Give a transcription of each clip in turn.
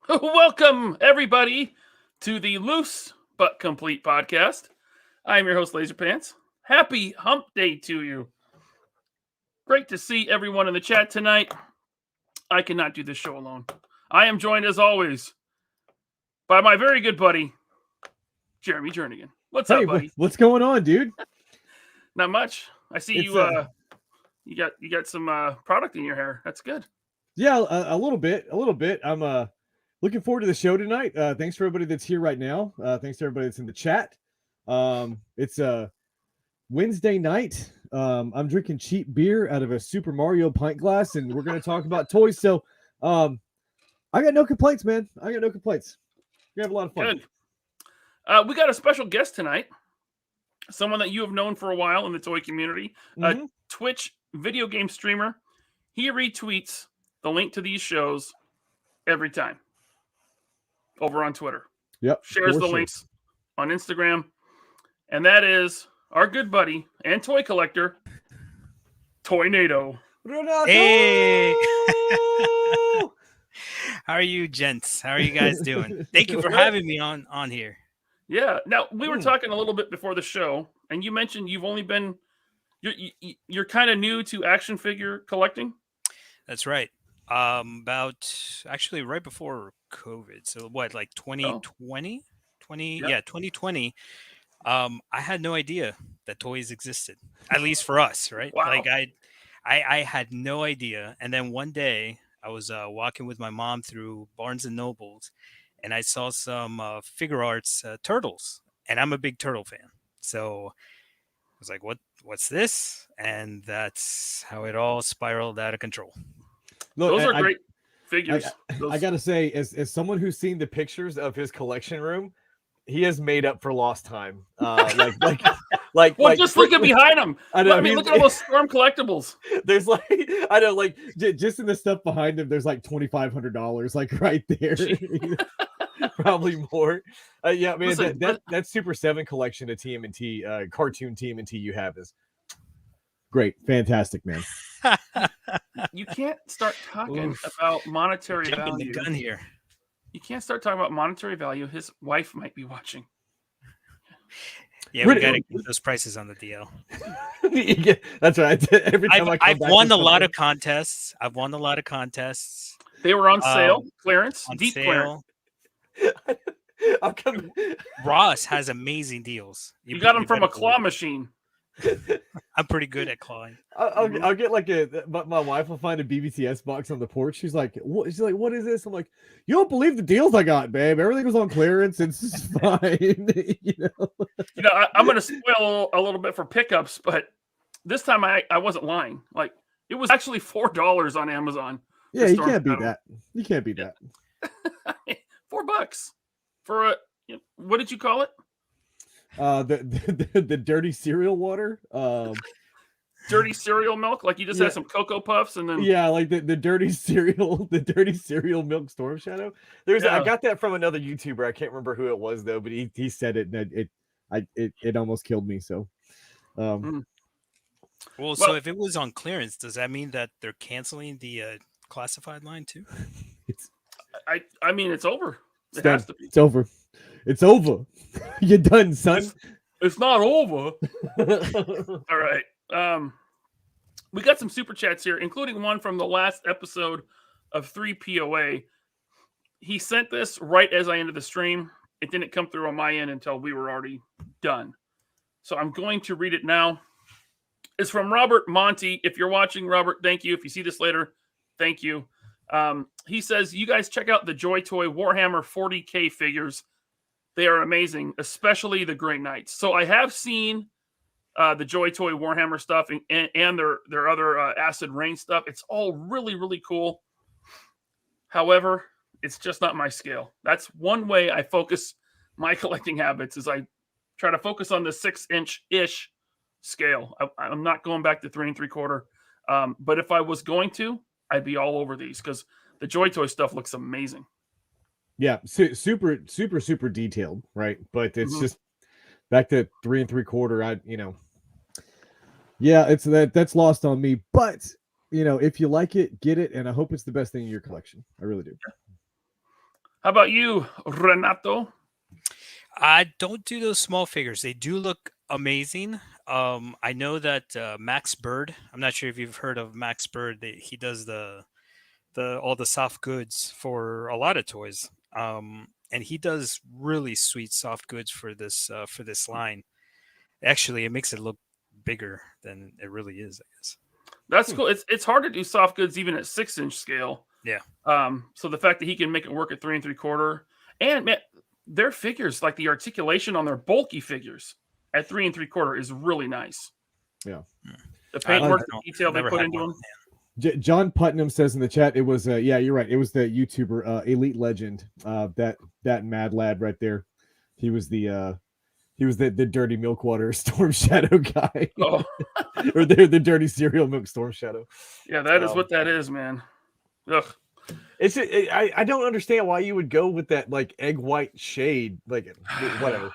Welcome, everybody, to the Loose But Complete podcast. I'm your host, Laserpants. Happy Hump Day to you. Great to see everyone in the chat tonight. I cannot do this show alone. I am joined, as always, by my very good buddy, Jeremy Jernigan. What's up, buddy? What's going on, dude? Not much. I see you got some product in your hair. That's good. Yeah, a little bit. I'm looking forward to the show tonight. Thanks for everybody that's here right now. Thanks to everybody that's in the chat. It's Wednesday night. I'm drinking cheap beer out of a Super Mario pint glass, and we're going to talk about toys. So I got no complaints, man. I got no complaints. We have a lot of fun. Good. We got a special guest tonight. Someone that you have known for a while in the toy community. A Twitch video game streamer. He retweets the link to these shows every time over on Twitter. Yep. Shares the links on Instagram. And that is our good buddy and toy collector, Toynato. Renato! Hey! How are you, gents? How are you guys doing? Thank you for having me on here. Yeah. Now, we were talking a little bit before the show, and you mentioned you've only been... You're kind of new to action figure collecting? That's right. About actually right before COVID. So what, like 2020? 2020. I had no idea that toys existed, at least for us, right? Wow. Like I had no idea. And then one day I was walking with my mom through Barnes and Nobles, and I saw some figure arts turtles, and I'm a big turtle fan. So I was like, what's this? And that's how it all spiraled out of control. Look, those are great figures. I gotta say, as someone who's seen the pictures of his collection room, he has made up for lost time. Just look at behind him. Look at all those Storm collectibles. There's just in the stuff behind him, there's like $2,500, like right there. Probably more. Yeah, man. Listen, that Super 7 collection of TMNT, cartoon TMNT you have is great, fantastic, man. You can't start talking about monetary Jumping value. The gun here. You can't start talking about monetary value. His wife might be watching. Yeah, we gotta keep those prices on the DL. That's right. Every time I've won a lot of contests. They were on sale, clearance, on deep sale. clearance. Ross has amazing deals. You got them from a claw machine. I'm pretty good at clawing. I'll get like my wife will find a BBTS box on the porch. She's like, what is this? I'm like, you don't believe the deals I got, babe. Everything was on clearance. It's fine. I'm going to spoil a little bit for pickups, but this time I wasn't lying. Like, it was actually $4 on Amazon. Yeah, you can't beat that. You can't beat that. $4 for a, what did you call it? The dirty cereal water. Dirty cereal milk, like you just had some Cocoa Puffs and then like the dirty cereal milk Storm Shadow. I got that from another YouTuber. I can't remember who it was though, but he said it, and it almost killed me. So, well, so if it was on clearance, does that mean that they're canceling the classified line too? I mean, it's over. It done. has to be. It's over. It's over. You're done, son. It's not over. All right. We got some super chats here, including one from the last episode of 3POA. He sent this right as I ended the stream. It didn't come through on my end until we were already done. So I'm going to read it now. It's from Robert Monty. If you're watching, Robert, thank you. If you see this later, thank you. He says, you guys check out the Joy Toy Warhammer 40K figures. They are amazing, especially the Grey Knights. So I have seen the Joy Toy Warhammer stuff and their other Acid Rain stuff. It's all really, really cool. However, it's just not my scale. That's one way I focus my collecting habits is I try to focus on the 6-inch-ish scale. I'm not going back to 3 3/4. But if I was going to, I'd be all over these because the Joy Toy stuff looks amazing. Yeah, super detailed, right? But it's just back to 3 3/4. That's lost on me. But if you like it, get it, and I hope it's the best thing in your collection. I really do. How about you, Renato? I don't do those small figures. They do look amazing. I know that Max Bird. I'm not sure if you've heard of Max Bird. He does the all the soft goods for a lot of toys. And he does really sweet soft goods for this line. Actually, it makes it look bigger than it really is, I guess. That's cool. It's hard to do soft goods even at 6-inch scale. Yeah. So the fact that he can make it work at 3 3/4, and man, their figures, like the articulation on their bulky figures at 3 3/4 is really nice. Yeah. The paintwork, the detail they put into them. John Putnam says in the chat, it was yeah, you're right. It was the YouTuber Elite Legend. That mad lad right there. He was the dirty milk water Storm Shadow guy. Oh. Or the dirty cereal milk Storm Shadow. Yeah, that is what that is, man. Ugh. I don't understand why you would go with that like egg white shade, like whatever.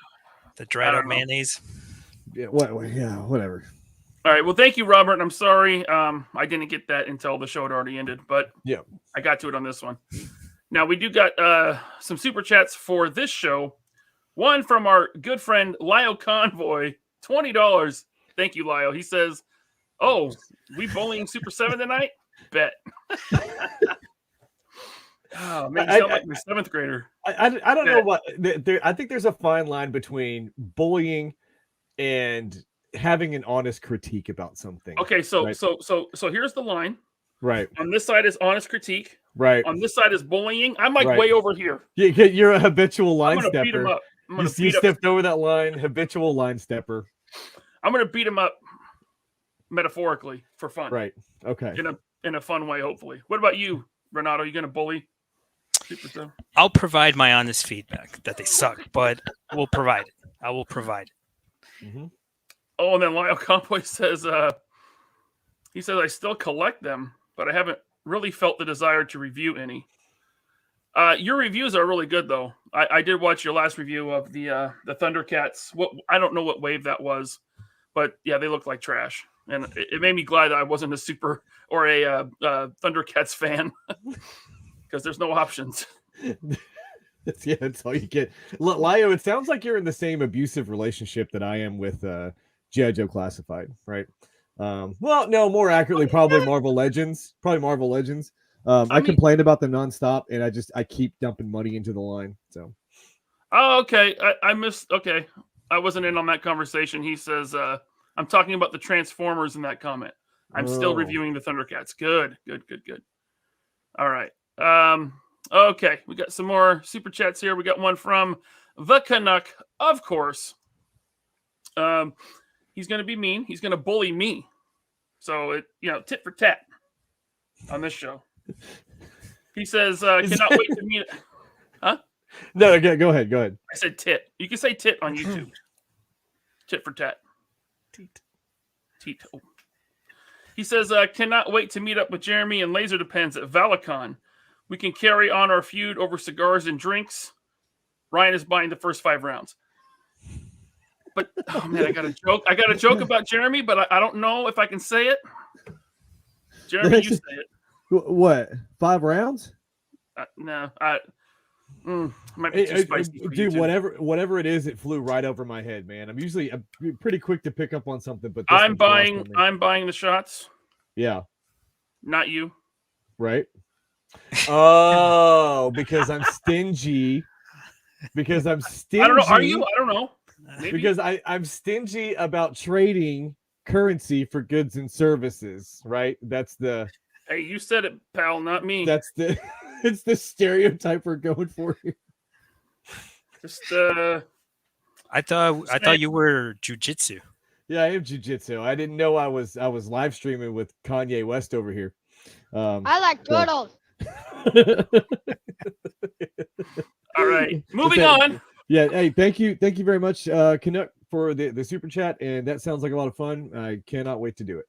The dried out mayonnaise. Yeah, whatever. All right. Well, thank you, Robert. I'm sorry. I didn't get that until the show had already ended, but yeah, I got to it on this one. Now we do got some super chats for this show. One from our good friend Lyle Convoy, $20. Thank you, Lyle. He says, "Oh, we bullying Super 7 tonight? Bet." Oh, man, you sound like my 7th grader. I don't know what I think there's a fine line between bullying and having an honest critique about something. Okay, so right? so here's the line. Right. On this side is honest critique. Right. On this side is bullying. I'm like way over here. You're a habitual line I'm gonna stepper. beat him up. You stepped over that line, habitual line stepper. I'm gonna beat him up metaphorically for fun. Right. Okay. In a fun way, hopefully. What about you, Renato? Are you gonna bully? I'll provide my honest feedback that they suck, but we'll provide it. I will provide it. Mm-hmm. Oh, and then Lyle Convoy says, he says, I still collect them, but I haven't really felt the desire to review any. Your reviews are really good, though. I did watch your last review of the Thundercats. I don't know what wave that was, but yeah, they look like trash, and it made me glad that I wasn't a super or a Thundercats fan because there's no options. That's all you get. Lio, it sounds like you're in the same abusive relationship that I am with G.I. Joe Classified, right? Well, no, more accurately, probably Marvel Legends. I complain about them nonstop, and I keep dumping money into the line. So, oh, okay, I missed. Okay, I wasn't in on that conversation. He says, I'm talking about the Transformers in that comment. I'm still reviewing the Thundercats. Good. All right. Okay, we got some more super chats here. We got one from the Canuck, of course. He's going to be mean. He's going to bully me. So, tit for tat on this show. He says, cannot wait to meet... Huh? No, go ahead. I said tit. You can say tit on YouTube. Tit for tat. Teat. Oh. He says, cannot wait to meet up with Jeremy and Laser Depends at Valicon. We can carry on our feud over cigars and drinks. Ryan is buying the first 5 rounds. But, oh man, I got a joke. I got a joke about Jeremy, but I don't know if I can say it. Jeremy, you say it. What? 5 rounds? No. Might be too spicy for dude, you whatever it is, it flew right over my head, man. I'm usually pretty quick to pick up on something, but I'm buying the shots. Yeah. Not you. Right. Oh, because I'm stingy. I don't know. Are you? I don't know. Maybe. Because I'm stingy about trading currency for goods and services, right? That's the... Hey, you said it, pal, not me. That's the... It's the stereotype we're going for here. Just, I thought you were jujitsu. Yeah, I am jujitsu. I didn't know I was live streaming with Kanye West over here. I like turtles. All right, moving on. Yeah, hey, thank you very much, Canuck, for the super chat, and that sounds like a lot of fun. I cannot wait to do it.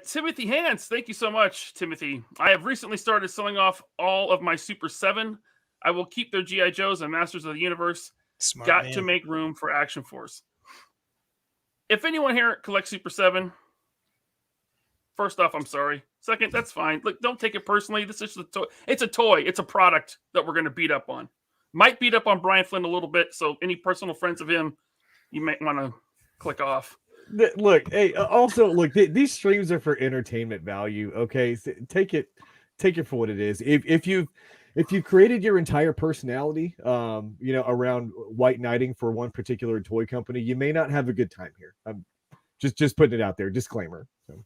Timothy Hans, thank you so much, Timothy. I have recently started selling off all of my Super 7. I will keep their G.I. Joes and Masters of the Universe. Smart to make room for Action Force. If anyone here collects Super 7, First off, I'm sorry. Second, that's fine. Look, don't take it personally. This is a toy. It's a toy. It's a product that we're going to beat up on. Might beat up on Brian Flynn a little bit. So any personal friends of him, you might want to click off. Look, hey, also look, these streams are for entertainment value. Okay, so take it for what it is. If you created your entire personality, around white knighting for one particular toy company, you may not have a good time here. Just putting it out there. Disclaimer. So.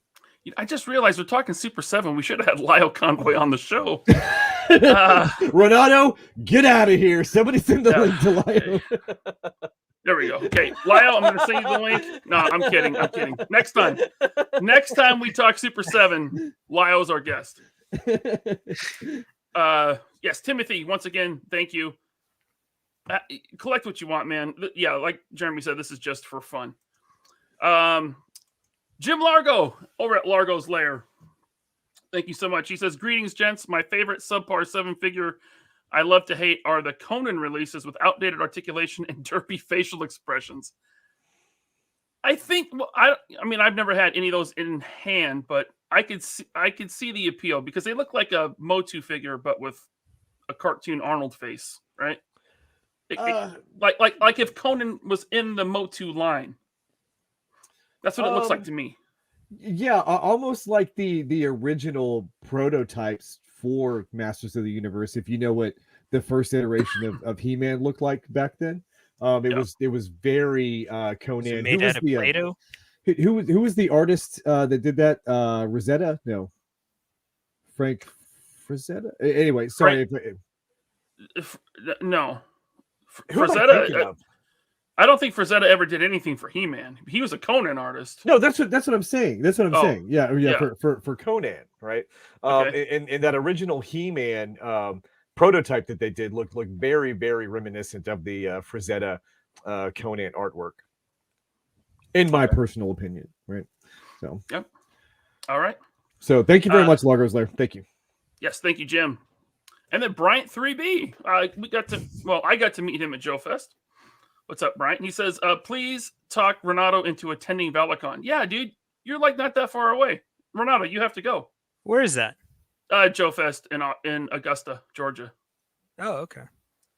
I just realized we're talking Super 7. We should have had Lyle Conway on the show. Renato, get out of here. Somebody send the link to Lyle. There we go. Okay, Lyle, I'm going to send you the link. No, I'm kidding. Next time we talk Super 7, Lyle's our guest. Yes, Timothy, once again, thank you. Collect what you want, man. Yeah, like Jeremy said, this is just for fun. Jim Largo over at Largo's Lair. Thank you so much. He says, greetings, gents. My favorite subpar 7 figure I love to hate are the Conan releases with outdated articulation and derpy facial expressions. I think, I mean, I've never had any of those in hand, but I could see the appeal because they look like a Motu figure, but with a cartoon Arnold face, right? Like if Conan was in the Motu line. That's what it looks like to me. Yeah, almost like the original prototypes for Masters of the Universe. If you know what the first iteration of He-Man looked like back then, it was very Conan. Made out of Play-Doh. Who was the artist that did that? Rosetta? No, Frank Frazetta. Anyway, sorry. No, Frazetta. I don't think Frazetta ever did anything for He-Man. He was a Conan artist. No, that's what I'm saying. That's what I'm saying. Yeah. For Conan, right? Okay. And that original He-Man prototype that they did looked very, very reminiscent of the Frazetta Conan artwork, in my personal opinion, right? So. Yep. All right. So thank you very much, Largo's Lair. Thank you. Yes, thank you, Jim. And then Bryant 3B. I got to meet him at Joe Fest. What's up, Bryant? He says, please talk Renato into attending Valicon. Yeah, dude, you're like not that far away. Renato, you have to go. Where is that? Joe Fest in Augusta, Georgia. Oh, okay.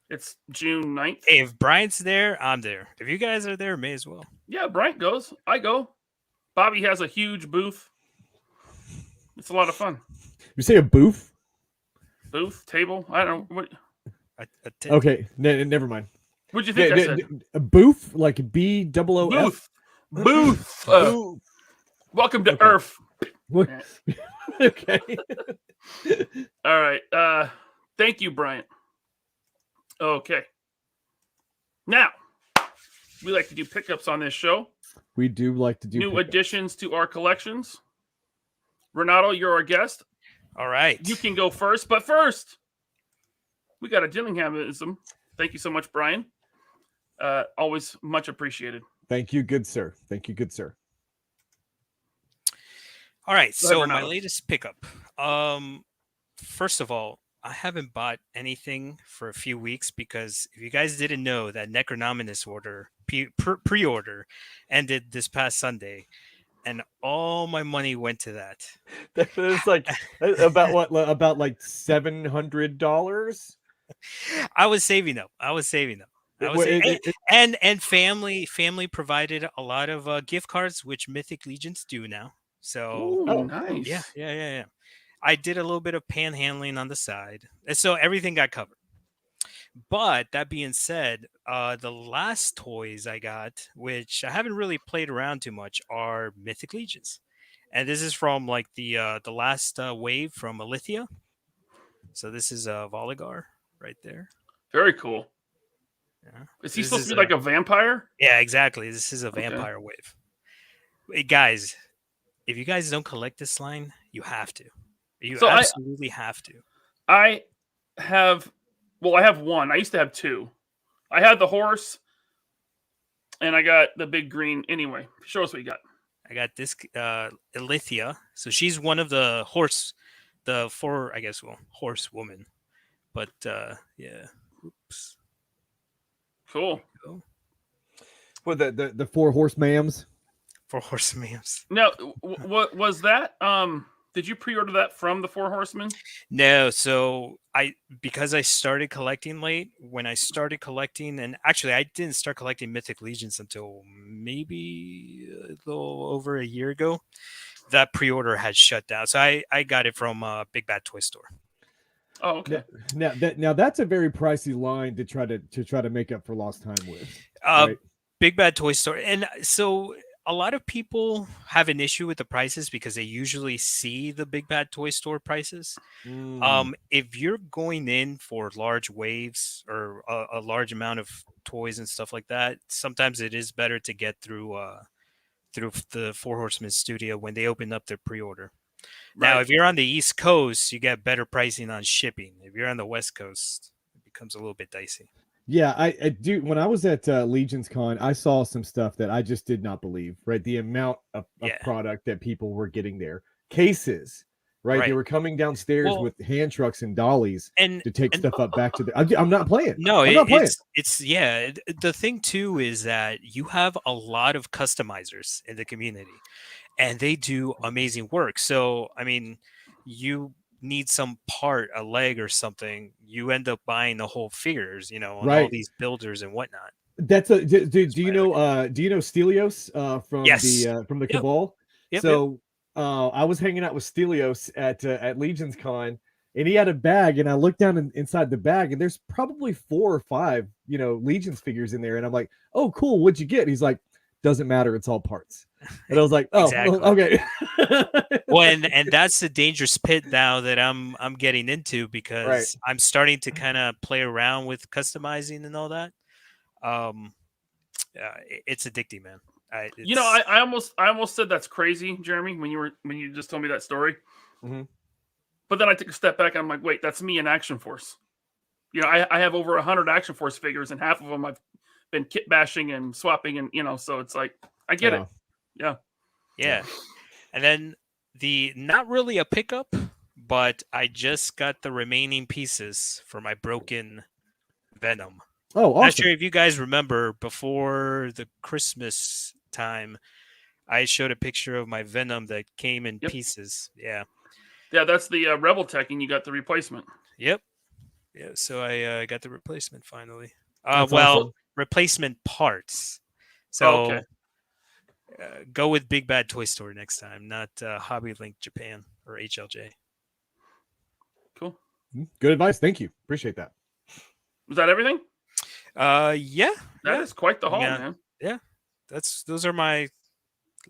It's June 9th. Hey, if Bryant's there, I'm there. If you guys are there, may as well. Yeah, Bryant goes. I go. Bobby has a huge booth. It's a lot of fun. You say a booth? Booth? Table? I don't know. What... Okay, never mind. What'd you think I said? A booth? Like B-O-O-F? Booth. Welcome to Earth. Okay. All right. Thank you, Bryant. Okay. Now, we like to do pickups on this show. We do like to do new additions to our collections. Renato, you're our guest. All right. You can go first, but first, we got a Dillinghamism. Thank you so much, Brian. Always much appreciated. Thank you, good sir. Thank you, good sir. All right. So my latest pickup. First of all, I haven't bought anything for a few weeks because if you guys didn't know, that Necronominus order pre-order ended this past Sunday, and all my money went to that. It's like about like $700. I was saving up. And family provided a lot of gift cards, which Mythic Legions do now. So nice. Yeah. I did a little bit of panhandling on the side, and so everything got covered. But that being said, the last toys I got, which I haven't really played around too much, are Mythic Legions, and this is from like the last wave from Alithia. So this is Voligar right there. Very cool. Yeah. Is he supposed to be like a vampire? Yeah, exactly. This is a vampire wave. Hey, guys, if you guys don't collect this line, you have to. You absolutely have to. I have one. I used to have two. I had the horse, and I got the big green. Anyway, show us what you got. I got this Alithia. So she's one of the horse woman. But yeah. Oops. Cool. What the 4 horse mams? Four Horsemen memes. Now, what was that? Did you pre-order that from the Four Horsemen? No, so because I started collecting late, when I started collecting, and actually I didn't start collecting Mythic Legions until maybe a little over a year ago. That pre-order had shut down, so I got it from Big Bad Toy Store. Oh, okay. Now that's a very pricey line to try to make up for lost time with. Right? Big Bad Toy Store, and so a lot of people have an issue with the prices because they usually see the Big Bad Toy Store prices. If you're going in for large waves or a large amount of toys and stuff like that, sometimes it is better to get through the Four Horsemen studio when they open up their pre-order. Now, if you're on the East Coast, you get better pricing on shipping. If you're on the West Coast, it becomes a little bit dicey. Yeah, I do. When I was at Legions Con, I saw some stuff that I just did not believe. Right, the amount of product that people were getting there, cases. Right, they were coming downstairs with hand trucks and dollies to take stuff up back to the. I'm not playing. No, I'm not playing. It's the thing too is that you have a lot of customizers in the community, and they do amazing work. So I mean, you need some part, a leg or something, you end up buying the whole figures, and all these builders and whatnot. That's do you know Stelios from the Cabal? Yep, so I was hanging out with Stelios at Legions Con, and he had a bag, and I looked down inside the bag, and there's probably 4 or 5 Legions figures in there, and I'm like, oh cool, what'd you get? And he's like, doesn't matter, it's all parts. And I was like, oh, exactly. Well, okay. Well, and that's the dangerous pit now that I'm getting into, because I'm starting to kind of play around with customizing and all that. It's addicting, man. I almost said that's crazy, Jeremy, when you just told me that story. Mm-hmm. But then I took a step back and I'm like, wait, that's me in Action Force. I have over 100 Action Force figures, and half of them I've been kit bashing and swapping, and so it's like I get it. Yeah. And then not really a pickup, but I just got the remaining pieces for my broken Venom. Oh, awesome. Not sure if you guys remember, before the Christmas time, I showed a picture of my Venom that came in pieces. Yeah, that's the Rebel Tech, and you got the replacement. Yep. Yeah, so I got the replacement finally. Awesome. Replacement parts. So go with Big Bad Toy Store next time, not Hobby Link Japan or HLJ. Cool. Good advice. Thank you. Appreciate that. Was that everything? Yeah. That is quite the haul, man. Yeah. Those are my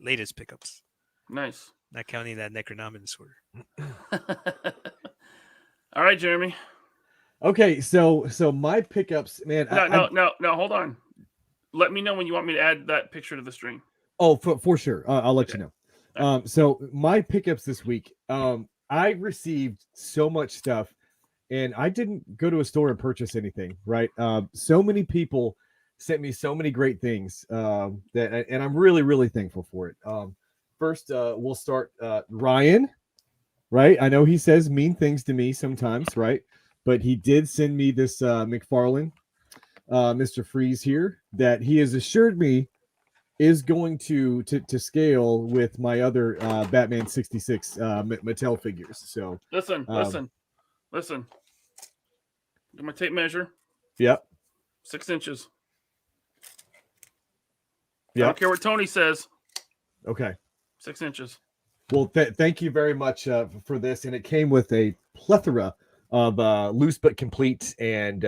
latest pickups. Nice. Not counting that Necronomicon order. All right, Jeremy. Okay, so my pickups, man. No, hold on. Let me know when you want me to add that picture to the stream. Oh, for sure. I'll let you know. So my pickups this week, I received so much stuff, and I didn't go to a store and purchase anything, right? So many people sent me so many great things and I'm really, really thankful for it. First, we'll start Ryan, right? I know he says mean things to me sometimes, right? But he did send me this McFarlane, Mr. Freeze here, that he has assured me is going to scale with my other Batman 66 Mattel figures. So listen. Get my tape measure. Yep. 6 inches. Yeah. I don't care what Tony says. Okay. 6 inches. Well, thank you very much for this, and it came with a plethora of loose but complete and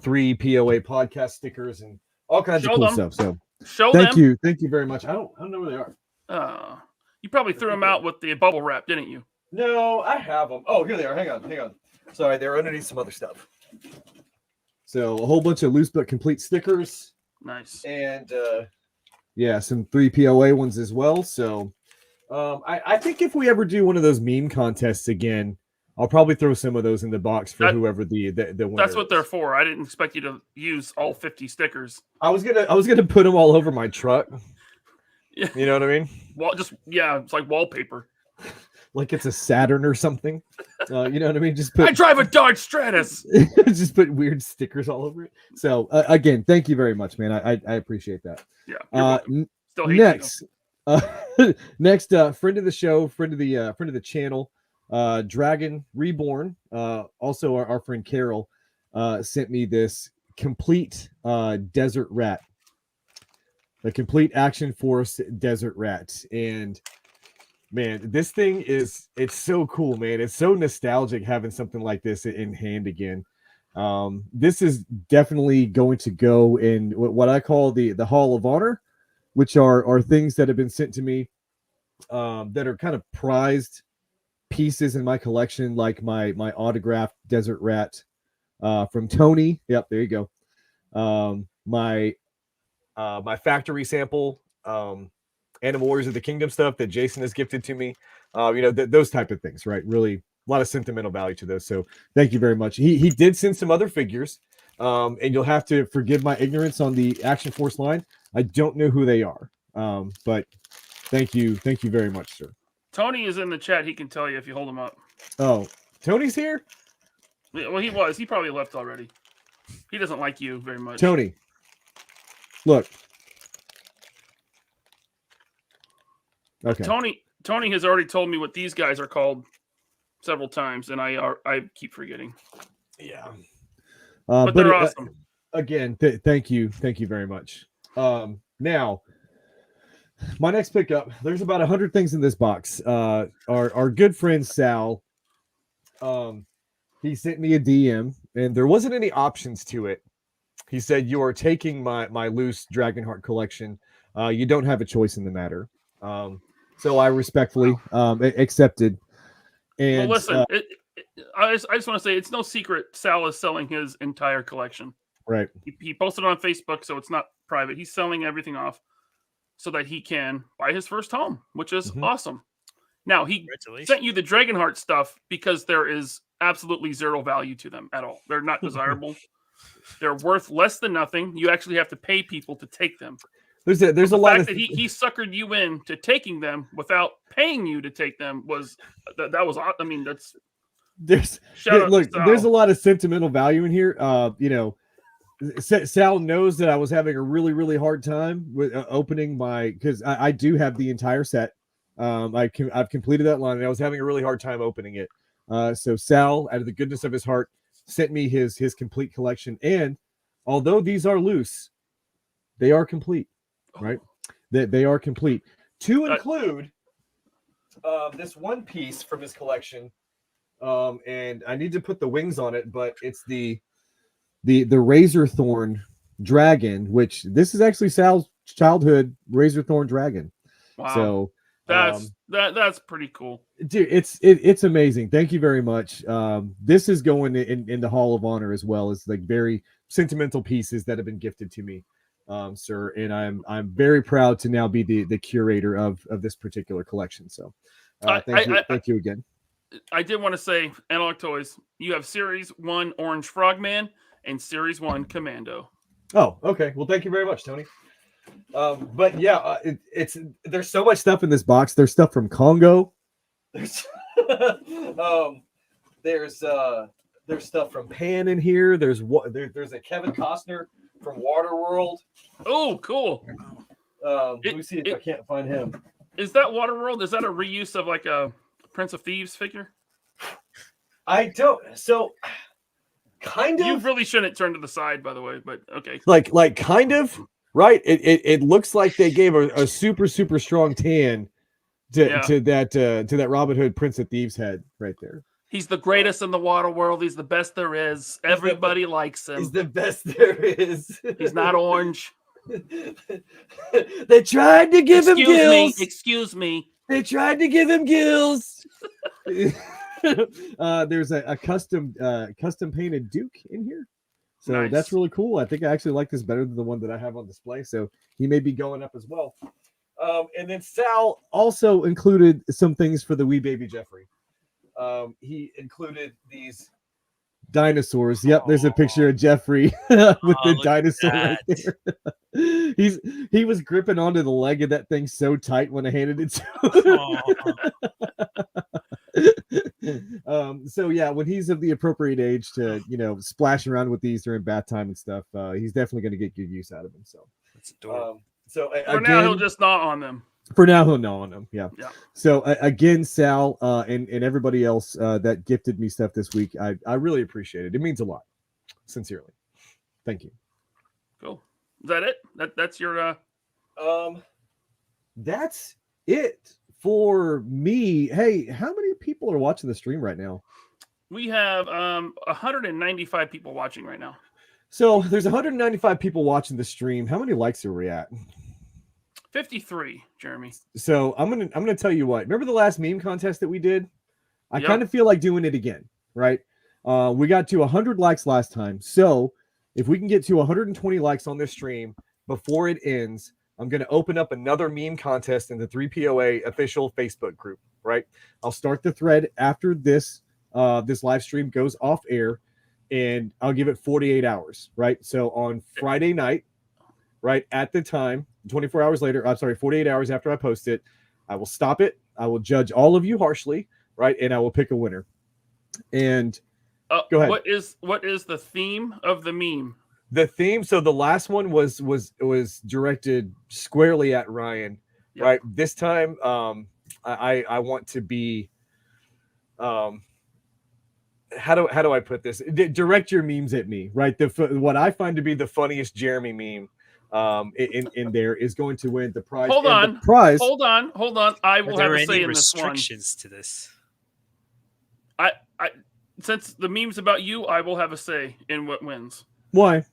3 POA podcast stickers and all kinds of cool stuff. So thank you very much. I don't know where they are. You probably threw them out with the bubble wrap, didn't you? No, I have them. Oh, here they are. Hang on. Sorry, they're underneath some other stuff. So a whole bunch of loose but complete stickers. Nice. And some 3 POA ones as well. So I think if we ever do one of those meme contests again, I'll probably throw some of those in the box for whoever the winner. That's what they're for. I didn't expect you to use all 50 stickers. I was gonna put them all over my truck. Yeah. You know what I mean? Well, it's like wallpaper. Like it's a Saturn or something. You know what I mean? I drive a Dodge Stratus. Just put weird stickers all over it. So again, thank you very much, man. I appreciate that. Yeah. Next, Next, friend of the show, friend of the channel, Dragon Reborn. Also, our friend Carol sent me this complete desert rat, the complete Action Force desert rat, and man, this thing it's so cool, man. It's so nostalgic having something like this in hand again. This is definitely going to go in what I call the Hall of Honor, which are things that have been sent to me that are kind of prized pieces in my collection, like my autographed desert rat from Tony. Yep, there you go. My factory sample Animal Warriors of the Kingdom stuff that Jason has gifted to me. Those type of things, right? Really, a lot of sentimental value to those. So thank you very much. He did send some other figures, and you'll have to forgive my ignorance on the Action Force line. I don't know who they are, but thank you very much, sir. Tony is in the chat. He can tell you if you hold him up. Oh, Tony's here? Well, he was. He probably left already. He doesn't like you very much. Tony, look. Okay. Tony has already told me what these guys are called several times, and I keep forgetting. Yeah. But they're awesome. Again, thank you very much. Now, my next pickup. There's about 100 things in this box. Our good friend Sal, he sent me a DM, and there wasn't any options to it. He said, "You are taking my loose Dragonheart collection. You don't have a choice in the matter." So I respectfully accepted. And well, listen, I just want to say it's no secret Sal is selling his entire collection. Right. He posted it on Facebook, so it's not private. He's selling everything off so that he can buy his first home, which is awesome. Now, he sent you the Dragonheart stuff because there is absolutely zero value to them at all. They're not desirable. They're worth less than nothing. You actually have to pay people to take them. There's a lot of that he suckered you in to taking them without paying you to take them was that was. I mean, that's there's a lot of sentimental value in here. Sal knows that I was having a really, really hard time with opening because I do have the entire set. I've completed that line, and I was having a really hard time opening it. So Sal, out of the goodness of his heart, sent me his complete collection. And although these are loose, they are complete, right? They are complete. To include this one piece from his collection, and I need to put the wings on it, but it's the Razorthorn dragon, which this is actually Sal's childhood Razorthorn dragon. Wow. So that's pretty cool, dude. It's amazing. Thank you very much. This is going in the Hall of Honor as well as like very sentimental pieces that have been gifted to me, sir. And I'm very proud to now be the curator of this particular collection. So thank you again. I did want to say, Analog Toys, you have Series 1 Orange Frogman and Series 1 Commando. Oh, okay. Well, thank you very much, Tony. But yeah, there's so much stuff in this box. There's stuff from Congo. There's stuff from Pan in here. There's a Kevin Costner from Waterworld. Oh, cool. Let me see if I can't find him. Is that Waterworld? Is that a reuse of like a Prince of Thieves figure? I don't. So kind of. You really shouldn't turn to the side, by the way. But okay. Like kind of. Right, it looks like they gave a super strong tan to that Robin Hood Prince of Thieves head right there. He's the greatest in the water world. He's the best there is. Everybody likes him. He's the best there is. He's not orange. They tried to give him gills. Excuse me. They tried to give him gills. There's a custom painted Duke in here. So nice. That's really cool. I think I actually like this better than the one that I have on display. So he may be going up as well. And then Sal also included some things for the wee baby Jeffrey. He included these dinosaurs. Yep, there's a picture of Jeffrey with the dinosaur right there. He was gripping onto the leg of that thing so tight when I handed it to him. So yeah, when he's of the appropriate age to splash around with these during bath time and stuff, he's definitely going to get good use out of them. So that's adorable. For now, he'll just gnaw on them. For now, he'll know on them. Yeah. Yeah. So again, Sal, and everybody else that gifted me stuff this week, I really appreciate it. It means a lot. Sincerely. Thank you. Cool. Is that it? That's your That's it for me. Hey, how many people are watching the stream right now? We have 195 people watching right now. So there's 195 people watching the stream. How many likes are we at? 53, Jeremy. So I'm gonna tell you what. Remember the last meme contest that we did? I Yep. kind of feel like doing it again, right? We got to 100 likes last time. So if we can get to 120 likes on this stream before it ends, I'm going to open up another meme contest in the 3POA official Facebook group, right? I'll start the thread after this live stream goes off air, and I'll give it 48 hours, right? So on Friday night, right at the time, 24 hours later, 48 hours after I post it, I will stop it. I will judge all of you harshly, right? And I will pick a winner. And go ahead. What is the theme of the meme? The theme. So the last one was directed squarely at Ryan, Yep. right? This time, I want to be, how do I put this? Direct your memes at me, right? What I find to be the funniest Jeremy meme, in there is going to win the prize. Hold on. Hold on. I will have a say in this one. Restrictions to this? I since the meme's about you, I will have a say in what wins. Why?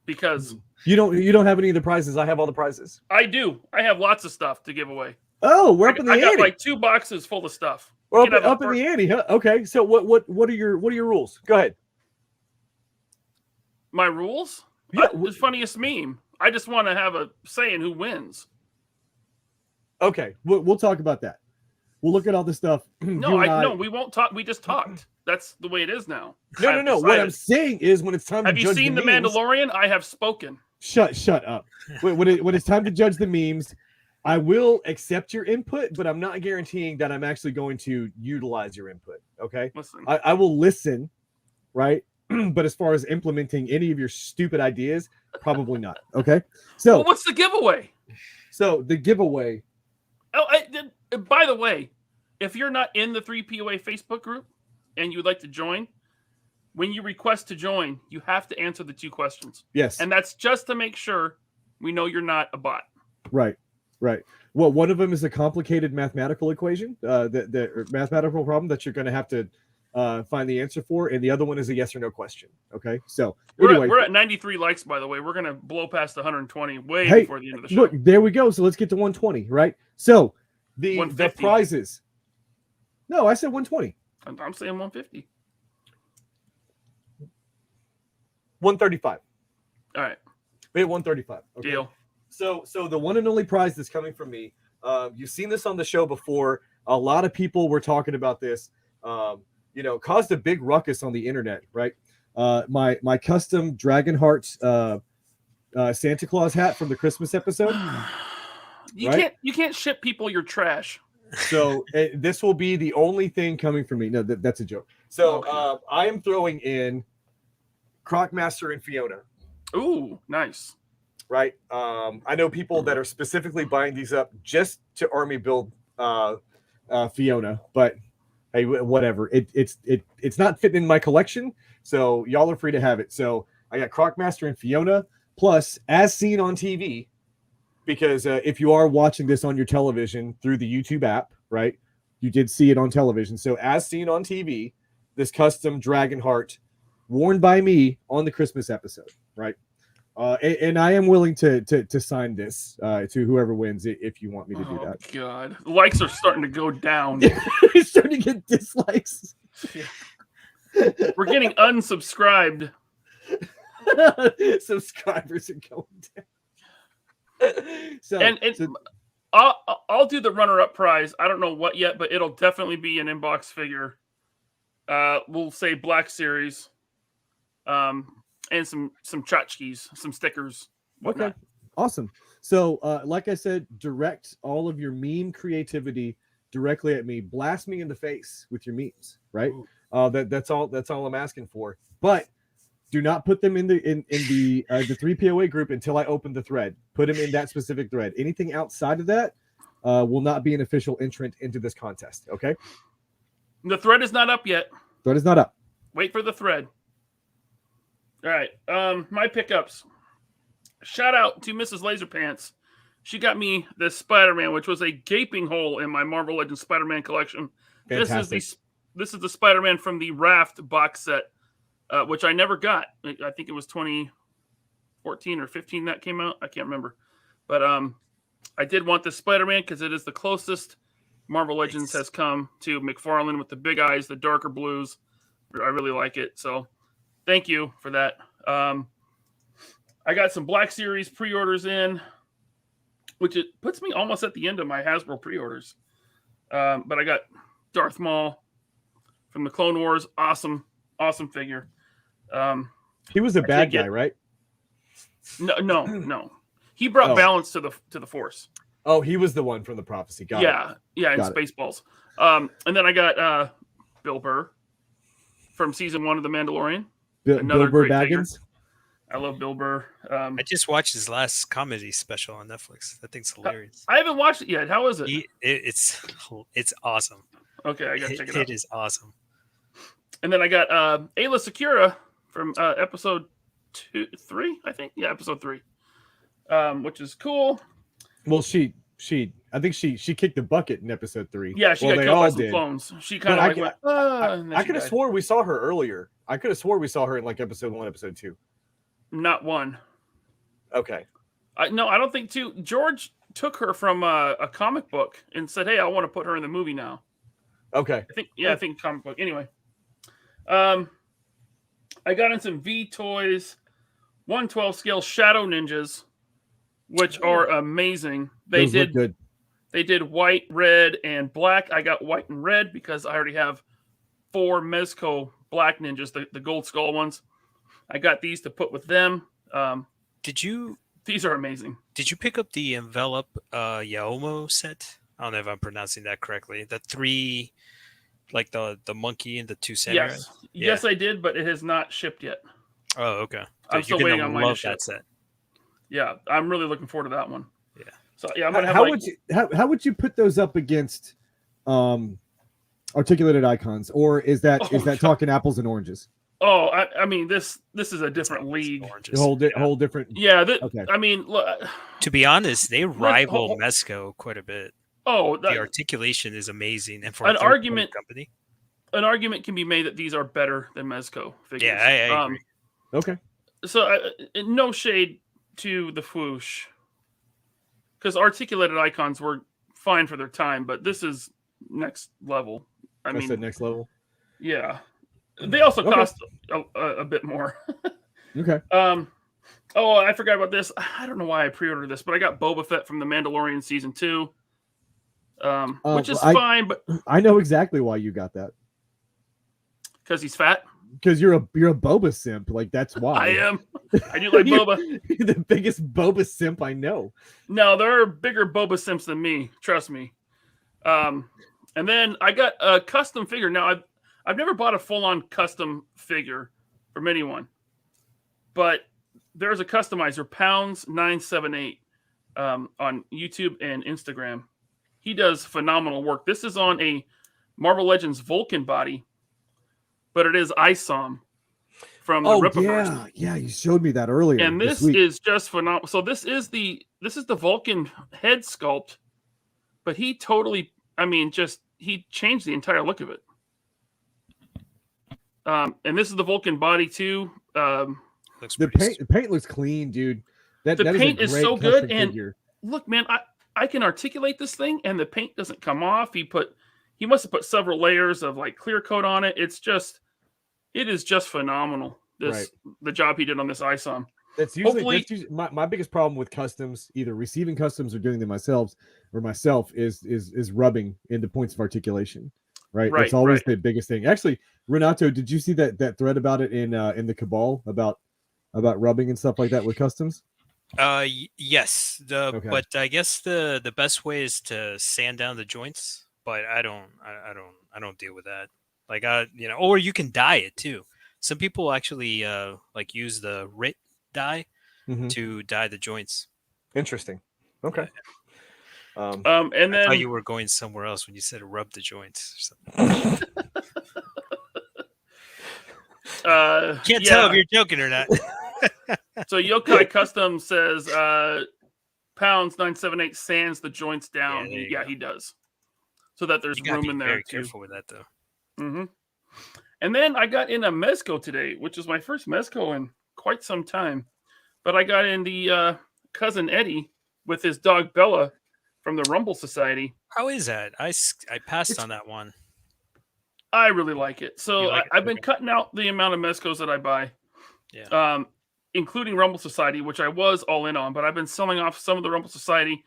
Because you don't have any of the prizes. I have all the prizes. I do. I have lots of stuff to give away. Oh, we're up in the ante. I got like 2 boxes full of stuff. We're up in the ante, huh? Okay. So what are your rules? Go ahead. My rules? Yeah. The funniest meme. I just want to have a say in who wins. Okay, we'll talk about that. We'll look at all the stuff. No, we won't talk. We just talked. That's the way it is now. No. What I'm saying is, when it's time have to you judge seen The Mandalorian? I have spoken. Shut up. When it's time to judge the memes, I will accept your input, but I'm not guaranteeing that I'm actually going to utilize your input. Okay. Listen. I will listen, right? But as far as implementing any of your stupid ideas, probably not. Okay. So well, what's the giveaway? So the giveaway. Oh, by the way, if you're not in the 3POA Facebook group and you'd like to join, when you request to join, you have to answer the 2 questions. Yes. And that's just to make sure we know you're not a bot. Right. Well, one of them is a complicated mathematical equation, the mathematical problem that you're going to have to find the answer for, and the other one is a yes or no question. Okay, so anyway, we're at 93 likes, by the way. We're going to blow past 120 before the end of the show. Look, there we go. So let's get to 120, right? So the prizes. No, I said 120. I'm saying 150. 135. All right. We had 135. Okay. Deal. So the one and only prize that's coming from me. You've seen this on the show before. A lot of people were talking about this. Caused a big ruckus on the internet, right? My custom Dragonheart Santa Claus hat from the Christmas episode. You can't ship people your trash. So this will be the only thing coming from me. No, that's a joke. So okay. I am throwing in Crocmaster and Fiona. Ooh, nice. Right. I know people that are specifically buying these up just to army build Fiona, but hey, whatever. It's not fitting in my collection, so y'all are free to have it. So I got Crocmaster and Fiona, plus as seen on TV, because if you are watching this on your television through the YouTube app, right, you did see it on television. So as seen on TV, this custom Dragonheart worn by me on the Christmas episode, right? And I am willing to sign this to whoever wins if you want me to do that. Oh, God. The likes are starting to go down. It's starting to get dislikes. Yeah. We're getting unsubscribed. Subscribers are going down. I'll do the runner-up prize. I don't know what yet, but it'll definitely be an inbox figure. We'll say Black Series. And some tchotchkes, some stickers. Whatnot. Okay, awesome. So, like I said, direct all of your meme creativity directly at me. Blast me in the face with your memes, right? That's all I'm asking for. But do not put them in the 3POA group until I open the thread. Put them in that specific thread. Anything outside of that, will not be an official entrant into this contest. Okay. The thread is not up yet. Thread is not up. Wait for the thread. All right. My pickups. Shout out to Mrs. Laserpants. She got me this Spider-Man, which was a gaping hole in my Marvel Legends Spider-Man collection. Fantastic. This is the Spider-Man from the Raft box set, which I never got. I think it was 2014 or 15 that came out. I can't remember. But I did want this Spider-Man because it is the closest Marvel Legends has come to McFarlane with the big eyes, the darker blues. I really like it. So thank you for that. I got some Black Series pre-orders in, which it puts me almost at the end of my Hasbro pre-orders. But I got Darth Maul from the Clone Wars. Awesome figure. He was a bad guy, right? No. He brought balance to the Force. Oh, he was the one from the Prophecy. Got it. Yeah, in Spaceballs. And then I got Bill Burr from season 1 of The Mandalorian. Bill Burr Baggins. I love Bill Burr. I just watched his last comedy special on Netflix. That thing's hilarious. I haven't watched it yet. How is it? It's awesome. Okay, I gotta check it out. It is awesome. And then I got Ayla Secura from episode 3, I think. Yeah, episode 3, which is cool. Well, I think she kicked the bucket in episode 3. Yeah, she got killed by some clones. She kind of went. I could have swore we saw her earlier. I could have swore we saw her in like episode 1, episode 2. Not 1. Okay. No, I don't think 2. George took her from a comic book and said, "Hey, I want to put her in the movie now." Okay. I think comic book. Anyway, I got in some V Toys 112 scale Shadow Ninjas, which are amazing. Those look good. They did white, red, and black. I got white and red because I already have 4 Mezco Black Ninjas, the gold skull ones. I got these to put with them. These are amazing. Did you pick up the Envelop Yaomo set? I don't know if I'm pronouncing that correctly. The 3, like the monkey and the 2 samurai. Yes, I did, but it has not shipped yet. Oh, okay. I'm still waiting on mine to ship. That set. Yeah, I'm really looking forward to that one. Yeah. So yeah, I'm gonna have how would you put those up against articulated icons, or is that talking apples and oranges? Oh, I mean this is a different league. Whole different. Yeah. Okay. I mean, look, to be honest, they rival Mezco quite a bit. Oh, the articulation is amazing, and for an argument company, an argument can be made that these are better than Mezco figures. Yeah, I agree. Okay. So no shade to the Fwoosh, because articulated icons were fine for their time, but this is next level. I mean, next level. Yeah. They also cost a bit more. Okay. Oh, I forgot about this. I don't know why I pre-ordered this, but I got Boba Fett from The Mandalorian season 2, which is fine. But I know exactly why you got that. Because he's fat. Because you're a Boba simp. Like that's why. I am. I do like Boba. You're the biggest Boba simp I know. No, there are bigger Boba simps than me. Trust me. And then I got a custom figure. Now I've never bought a full-on custom figure from anyone, but there's a customizer, Pounds978, on YouTube and Instagram. He does phenomenal work. This is on a Marvel Legends Vulcan body, but it is ISOM from the Rippaverse. Yeah, you showed me that earlier. And this is just phenomenal. So this is the Vulcan head sculpt, but he totally, he changed the entire look of it. And this is the Vulcan body too. The paint looks clean, dude. The paint is so good. And look, man, I can articulate this thing, and the paint doesn't come off. He must have put several layers of like clear coat on it. It is just phenomenal. The job he did on this ISOM. That's usually my biggest problem with customs, either receiving customs or doing them myself, is rubbing into points of articulation. Right. That's always the biggest thing. Actually, Renato, did you see that thread about it in the Cabal about rubbing and stuff like that with customs? Yes. But I guess the best way is to sand down the joints, but I don't deal with that. Like or you can dye it too. Some people actually like use the RIT dye to dye the joints. Interesting. Okay. And I then thought you were going somewhere else when you said rub the joints or something. Can't tell if you're joking or not. So Yokai Custom says pounds 978 sands the joints down. He does. So that there's room in there. Very careful with that though. Mm-hmm. And then I got in a Mezco today, which is my first Mezco in quite some time. But I got in the Cousin Eddie with his dog Bella from the Rumble Society. How is that? I passed on that one. I really like it. So I've been cutting out the amount of Mezcos that I buy. Yeah. Including Rumble Society, which I was all in on, but I've been selling off some of the Rumble Society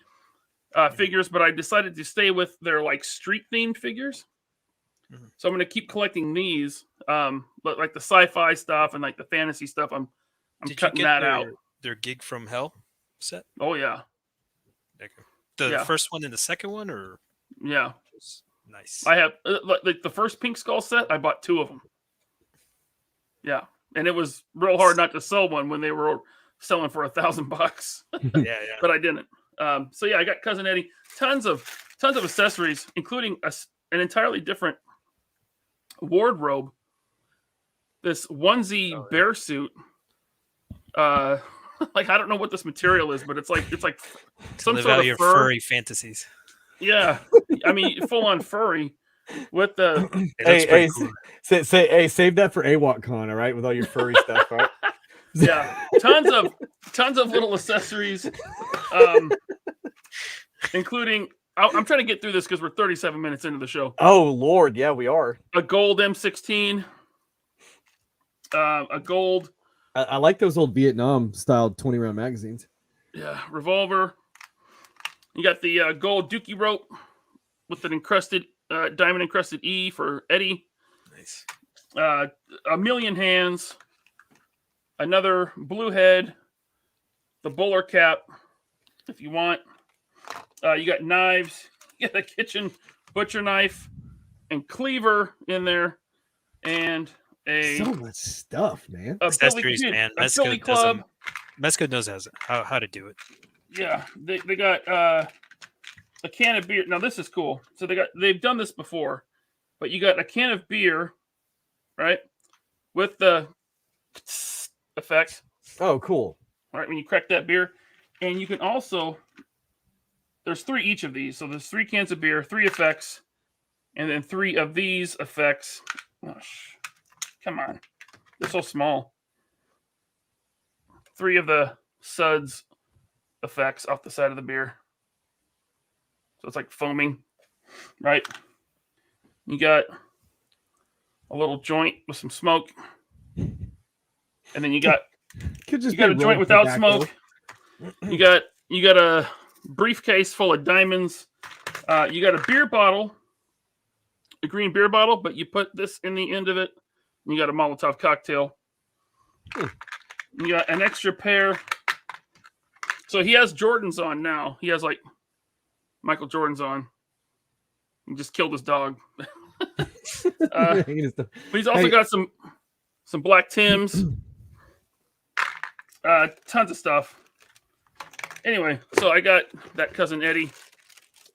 figures, but I decided to stay with their like street themed figures. Mm-hmm. So I'm going to keep collecting these, but like the sci-fi stuff and like the fantasy stuff, I'm cutting that out. Their Gig from Hell set? Oh yeah. The first one and the second one, or yeah, nice. I have like the first Pink Skull set. I bought 2 of them. Yeah. And it was real hard not to sell one when they were selling for $1,000. Yeah. But I didn't. So yeah, I got Cousin Eddie. Tons of accessories, including an entirely different wardrobe. This onesie bear suit. Like I don't know what this material is, but it's like some sort of your fur. Furry fantasies. Yeah, I mean full on furry. With the save that for AWOTCon, all right, with all your furry stuff, right? Yeah, tons of little accessories, including. I'm trying to get through this because we're 37 minutes into the show. Oh Lord, yeah, we are. A gold M16, a gold. I like those old Vietnam style 20-round magazines. Yeah, revolver. You got the gold Dookie rope with an encrusted. Diamond encrusted E for Eddie. Nice. A million hands. Another blue head. The bowler cap, if you want. You got knives. You got a kitchen butcher knife and cleaver in there, and so much stuff, man. Accessories, man. Philly club. Mezco knows how to do it. Yeah, they got a can of beer. Now this is cool. So they've done this before, but you got a can of beer, right, with the effect. Oh, cool! All right, when you crack that beer, and you can also there's 3 each of these. So there's 3 cans of beer, 3 effects, and then 3 of these effects. Gosh, come on, they're so small. 3 of the suds effects off the side of the beer. So it's like foaming, right? You got a little joint with some smoke, and then you got a joint without smoke. You got a briefcase full of diamonds. You got a beer bottle, a green beer bottle, but you put this in the end of it. And you got a Molotov cocktail. You got an extra pair. So he has Jordans on now. He has like Michael Jordan's on. He just killed his dog. But he's also got some black Tims. Tons of stuff. Anyway, so I got that Cousin Eddie,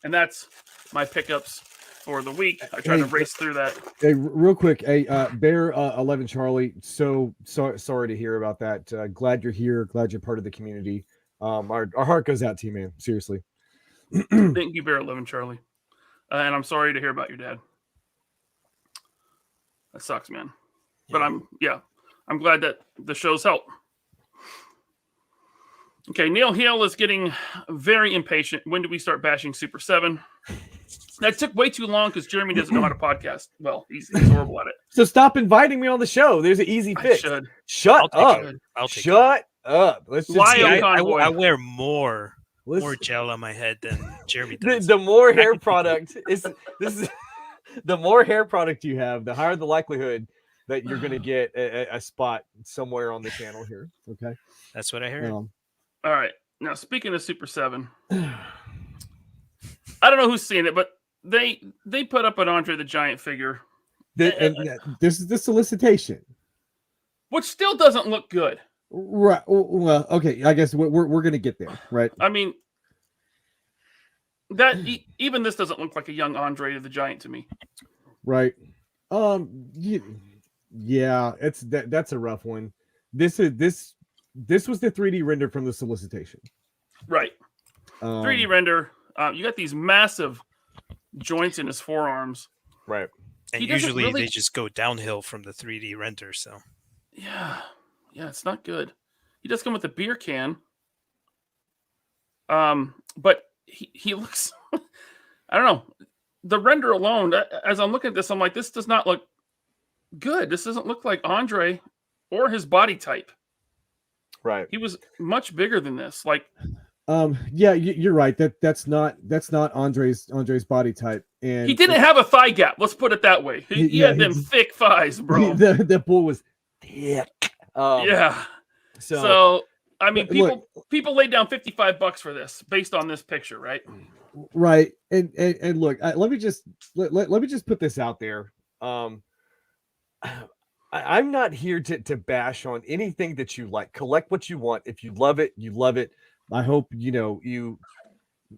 and that's my pickups for the week. I tried to race through that. Hey, real quick, Bear 11 Charlie. So sorry to hear about that. Glad you're here. Glad you're part of the community. Our heart goes out to you, man. Seriously. Thank you, Bear 11 Charlie. And I'm sorry to hear about your dad. That sucks, man. But I'm glad that the show's help. Okay, Neil Hill is getting very impatient. When do we start bashing Super 7? That took way too long because Jeremy doesn't know how to podcast. Well, he's horrible at it. So stop inviting me on the show. There's an easy fix. Shut up. Shut up. Let's just I wear more gel on my head than Jeremy does. The more hair product the more hair product you have, the higher the likelihood that you're going to get a spot somewhere on the channel here. Okay, that's what I heard. All right, now speaking of Super 7, I don't know who's seen it, but they put up an Andre the Giant figure. This is the solicitation, which still doesn't look good. Right. Well, okay. I guess we're going to get there, right? I mean, Even this doesn't look like a young Andre the Giant to me. Right. Yeah, that's a rough one. This was the 3D render from the solicitation. Right. 3D render. You got these massive joints in his forearms. Right. And usually they just go downhill from the 3D render. So yeah, it's not good. He does come with a beer can. But he looks. I don't know. The render alone, as I'm looking at this, I'm like, this does not look good. This doesn't look like Andre or his body type. Right. He was much bigger than this. Like, yeah, you're right. That's not Andre's body type, and he didn't have a thigh gap. Let's put it that way. He had them thick thighs, bro. The bull was thick. Yeah. So I mean, people laid down $55 for this based on this picture, right? Right. And look, let me just put this out there. I'm not here to bash on anything that you like. Collect what you want. If you love it, you love it. I hope you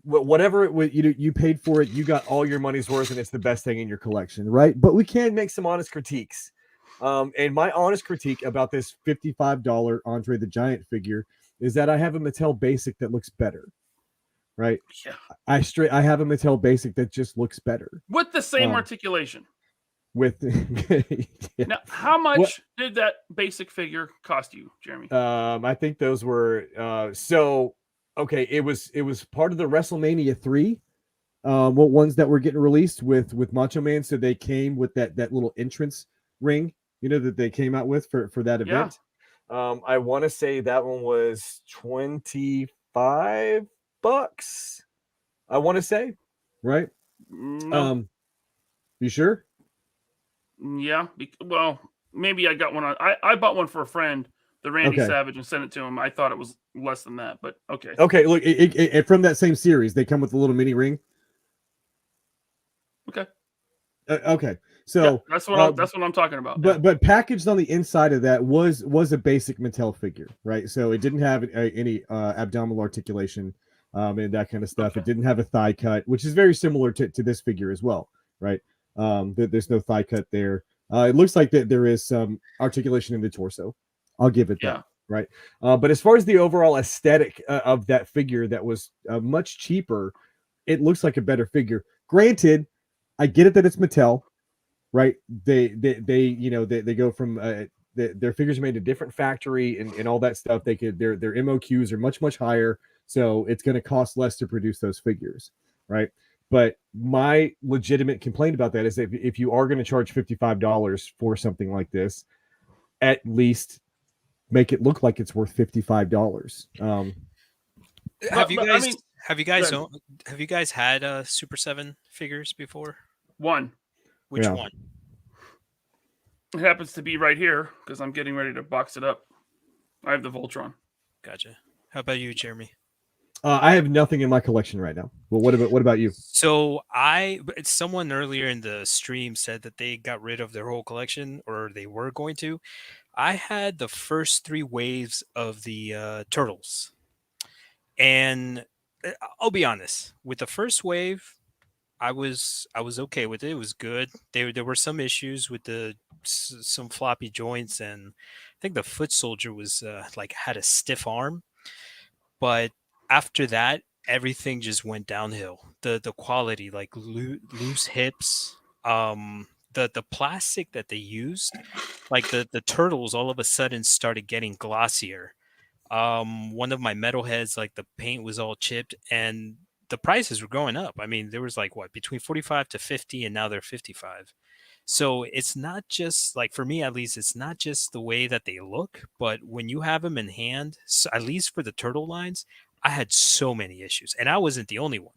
whatever you paid for it, you got all your money's worth, and it's the best thing in your collection, right? But we can make some honest critiques. And my honest critique about this $55 Andre the Giant figure is that I have a Mattel Basic that looks better. Right? Yeah. I have a Mattel Basic that just looks better. With the same articulation. With yeah. Now, how much did that basic figure cost you, Jeremy? I think those were okay. It was part of the WrestleMania 3. What ones that were getting released with Macho Man? So they came with that little entrance ring, that they came out with for that event. Yeah. I want to say that one was $25. I want to say, right? No. You sure? Yeah. Well, maybe I got one on. I bought one for a friend, the Randy Savage, and sent it to him. I thought it was less than that, but okay. Okay, look, it from that same series, they come with a little mini ring. Okay. Okay. So that's what I'm talking about. But packaged on the inside of that was a basic Mattel figure, right? So it didn't have any abdominal articulation and that kind of stuff. Okay. It didn't have a thigh cut, which is very similar to this figure as well, right? There's no thigh cut there. It looks like that there is some articulation in the torso. I'll give it that, right? But as far as the overall aesthetic of that figure, that was much cheaper. It looks like a better figure. Granted, I get it that it's Mattel, right? They go from their figures are made in a different factory and all that stuff. Their MOQs are much higher, so it's going to cost less to produce those figures, right? But my legitimate complaint about that is if you are going to charge $55 for something like this, at least make it look like it's worth $55. Have you guys had Super 7 figures before? One. Which one? It happens to be right here because I'm getting ready to box it up. I have the Voltron. Gotcha. How about you, Jeremy? I have nothing in my collection right now. Well, what about you? So someone earlier in the stream said that they got rid of their whole collection, or they were going to. I had the first 3 waves of the Turtles, and I'll be honest. With the first wave, I was okay with it. It was good. There were some issues with some floppy joints, and I think the foot soldier was had a stiff arm. But after that, everything just went downhill. The quality, like loose hips, the plastic that they used, like the turtles, all of a sudden started getting glossier. One of my metal heads, like the paint was all chipped, and the prices were going up. I mean, there was between 45 to 50, and now they're 55. So it's not just for me, at least, it's not just the way that they look, but when you have them in hand, so at least for the turtle lines, I had so many issues, and I wasn't the only one.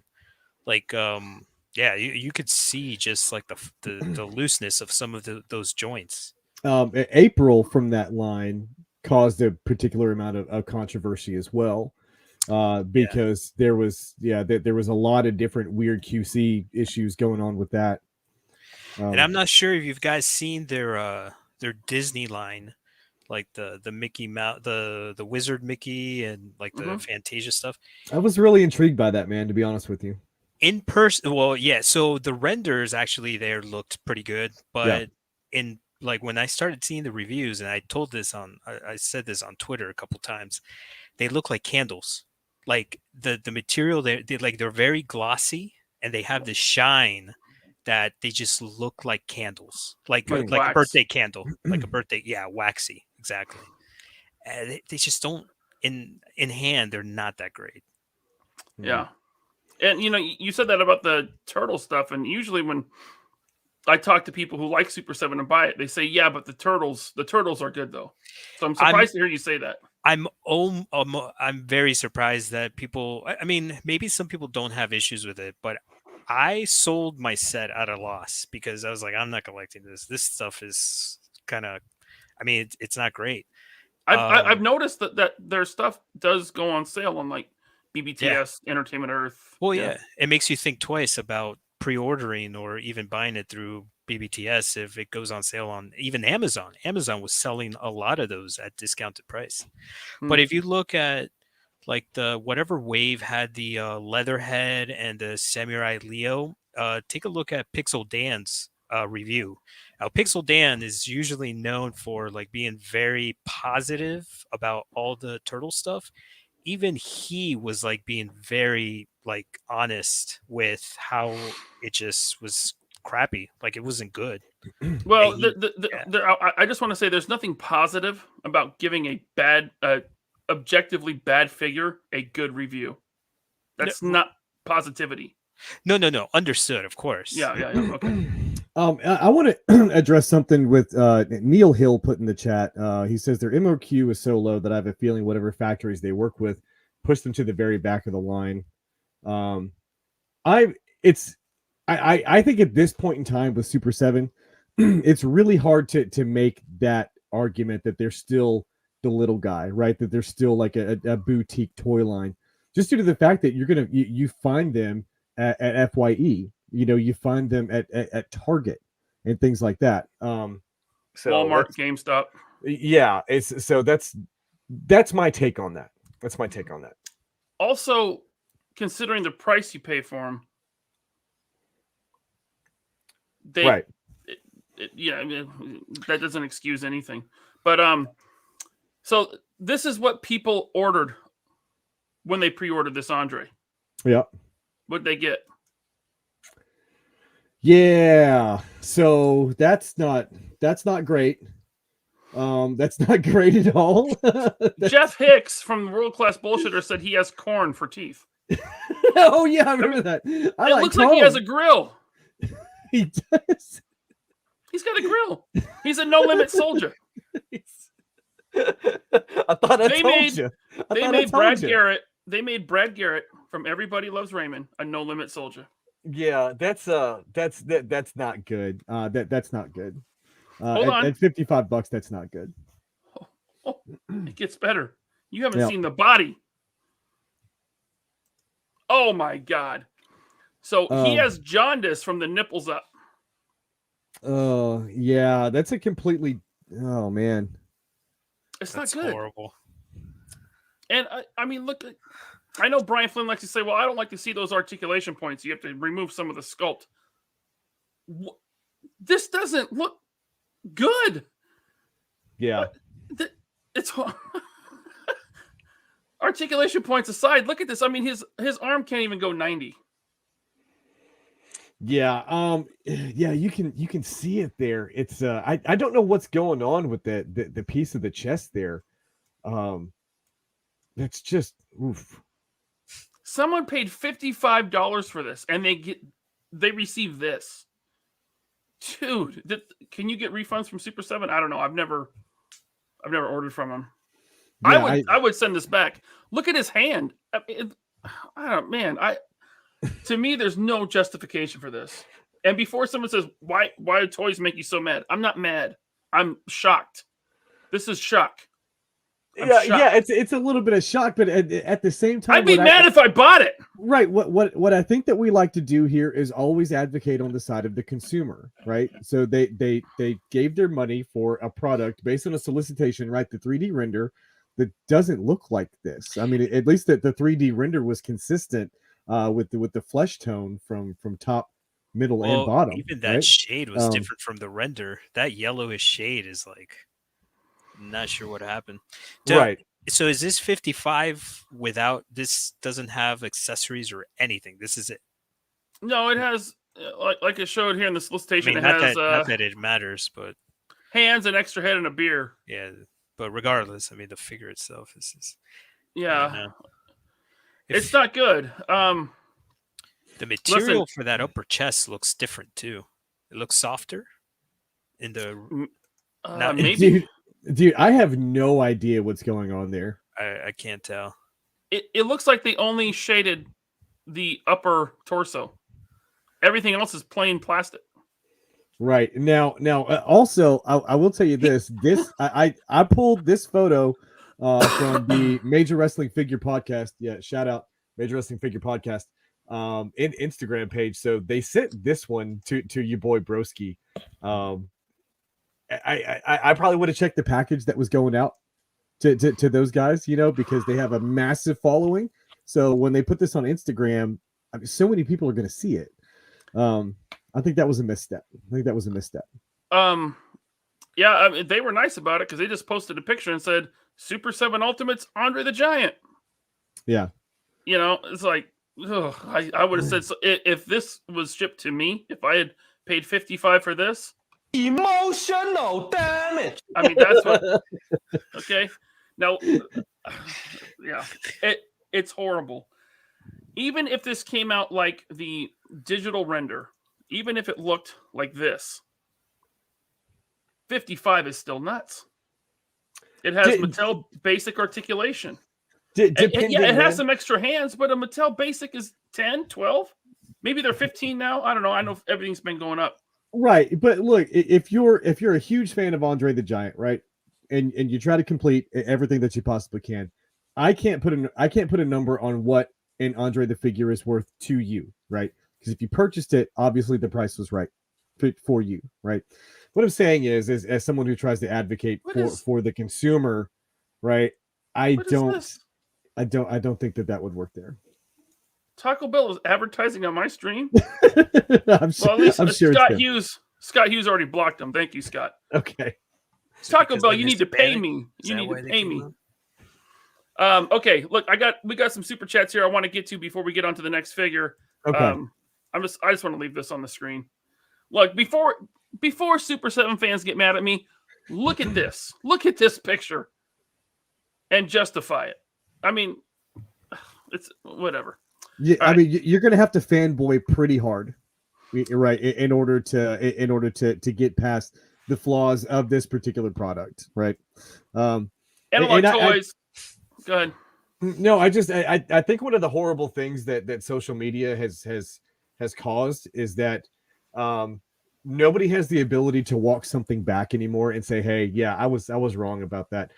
You could see just the looseness of some of those joints. April from that line caused a particular amount of controversy as well. Because there was a lot of different weird QC issues going on with that. And I'm not sure if you guys seen their Disney line, like the Mickey Mouse, the Wizard Mickey, and the Fantasia stuff. I was really intrigued by that, man, to be honest with you. In person, well, yeah. So the renders actually there looked pretty good, but in like when I started seeing the reviews, and I told this on, I said this on Twitter a couple times, they look like candles. Like the material, they're very glossy, and they have this shine that they just look like candles, like Like like a wax. birthday candle, like a birthday, yeah, waxy, exactly. And they just don't in hand. They're not that great. Yeah. And you said that about the turtle stuff, and usually when I talk to people who like Super 7 and buy it, they say, yeah, but the turtles are good though. So I'm surprised to hear you say that. I'm very surprised that people, I mean, maybe some people don't have issues with it, but I sold my set at a loss because I was like, I'm not collecting this. This stuff is kind of, I mean, it's not great. I've noticed that their stuff does go on sale on like BBTS, Entertainment Earth. Well, yeah, it makes you think twice about pre-ordering or even buying it through BBTS if it goes on sale on even Amazon. Amazon was selling a lot of those at discounted price. But if you look at like the whatever wave had the Leatherhead and the Samurai Leo, take a look at Pixel Dan's review. Now, Pixel Dan is usually known for like being very positive about all the turtle stuff. Even he was like being very like honest with how it just was crappy. Like it wasn't good. Well, I just want to say there's nothing positive about giving a bad, objectively bad figure a good review. That's not positivity. No. Understood, of course. Yeah. Okay. I want to address something with Neil Hill put in the chat. He says their MOQ is so low that I have a feeling whatever factories they work with push them to the very back of the line. I think at this point in time with Super 7, it's really hard to make that argument that they're still the little guy, right? That they're still like a boutique toy line, just due to the fact that you find them at FYE. You find them at Target and things like that. So Walmart, GameStop. Yeah, that's my take on that. That's my take on that. Also, considering the price you pay for them, right? That doesn't excuse anything. But so this is what people ordered when they pre-ordered this Andre. Yeah. What'd they get? Yeah, so that's not great. That's not great at all. Jeff Hicks from World Class Bullshitter said he has corn for teeth. Oh yeah, I remember that. It looks like he has a grill. He does. He's got a grill. He's a No Limit soldier. I thought I told you. They made Brad Garrett. They made Brad Garrett from Everybody Loves Raymond a No Limit soldier. Yeah, that's not good. That's not good. Hold on. At $55, that's not good. It gets better. You haven't seen the body. Oh my God. So he has jaundice from the nipples up. Oh yeah, that's a completely. Oh man, that's not good. Horrible. And I mean, look. I know Brian Flynn likes to say, well, I don't like to see those articulation points. You have to remove some of the sculpt. This doesn't look good. Yeah. It's articulation points aside. Look at this. I mean, his arm can't even go 90. Yeah. Yeah, you can see it there. It's I don't know what's going on with the piece of the chest there. That's just oof. Someone paid $55 for this, and they receive this. Dude, can you get refunds from Super 7? I don't know. I've never ordered from them. Yeah, I would send this back. Look at his hand. To me, there's no justification for this. And before someone says, why do toys make you so mad? I'm not mad. I'm shocked. This is shock. Yeah, it's a little bit of shock, but at the same time, I'd be mad if I bought it. Right. What I think that we like to do here is always advocate on the side of the consumer, right? So they gave their money for a product based on a solicitation, right? The 3D render that doesn't look like this. I mean, at least that the 3D render was consistent with the flesh tone from top, middle, and Well, bottom. even that right? shade was different from the render. That yellowish shade is like, not sure what happened. Right. So is this 55 without, this doesn't have accessories or anything? This is it? No, it has, like it showed here in the I solicitation, mean, it has not that it matters, but hands, an extra head, and a beer. yeah. But regardless, I mean, the figure itself is just, yeah, it's not good. The material for that upper chest looks different too. It looks softer in the maybe. Dude, I have no idea what's going on there. I can't tell. It looks like they only shaded the upper torso. Everything else is plain plastic. Right. Now also I will tell you this. I pulled this photo from the Major Wrestling Figure Podcast. Yeah, shout out Major Wrestling Figure Podcast in Instagram page. So they sent this one to you boy Broski. I probably would have checked the package that was going out to those guys, because they have a massive following. So when they put this on Instagram, I mean, so many people are going to see it. I think that was a misstep. Yeah, I mean, they were nice about it because they just posted a picture and said Super 7 Ultimates Andre the Giant. Yeah. It's like, ugh, I would have said, so if this was shipped to me, if I had paid $55 for this. Emotional damage. I mean, that's what. Okay. Now, yeah, it's horrible. Even if this came out like the digital render, even if it looked like this, 55 is still nuts. It has Mattel Basic articulation. It has some extra hands, but a Mattel Basic is 10, 12. Maybe they're 15 now. I don't know. I know everything's been going up. Right, but look, if you're a huge fan of Andre the Giant, right, and you try to complete everything that you possibly can, I can't put a number on what an Andre the figure is worth to you, right? Because if you purchased it, obviously the price was right for you, right? What I'm saying is as someone who tries to advocate for the consumer, right? I don't think that would work there. Taco Bell is advertising on my stream. I'm sure Scott Hughes already blocked them. Thank you, Scott. Okay. Taco Bell, you need to pay me. You need to pay me. Okay, look, we got some super chats here I want to get to before we get on to the next figure. Okay. I just want to leave this on the screen. Look, before Super 7 fans get mad at me, look at this. Look at this picture and justify it. I mean, it's whatever. Yeah, I mean, you're going to have to fanboy pretty hard, right, in order to get past the flaws of this particular product, right? Analog Toys. Go ahead. No, I think one of the horrible things that social media has caused is that nobody has the ability to walk something back anymore and say, "Hey, yeah, I was wrong about that."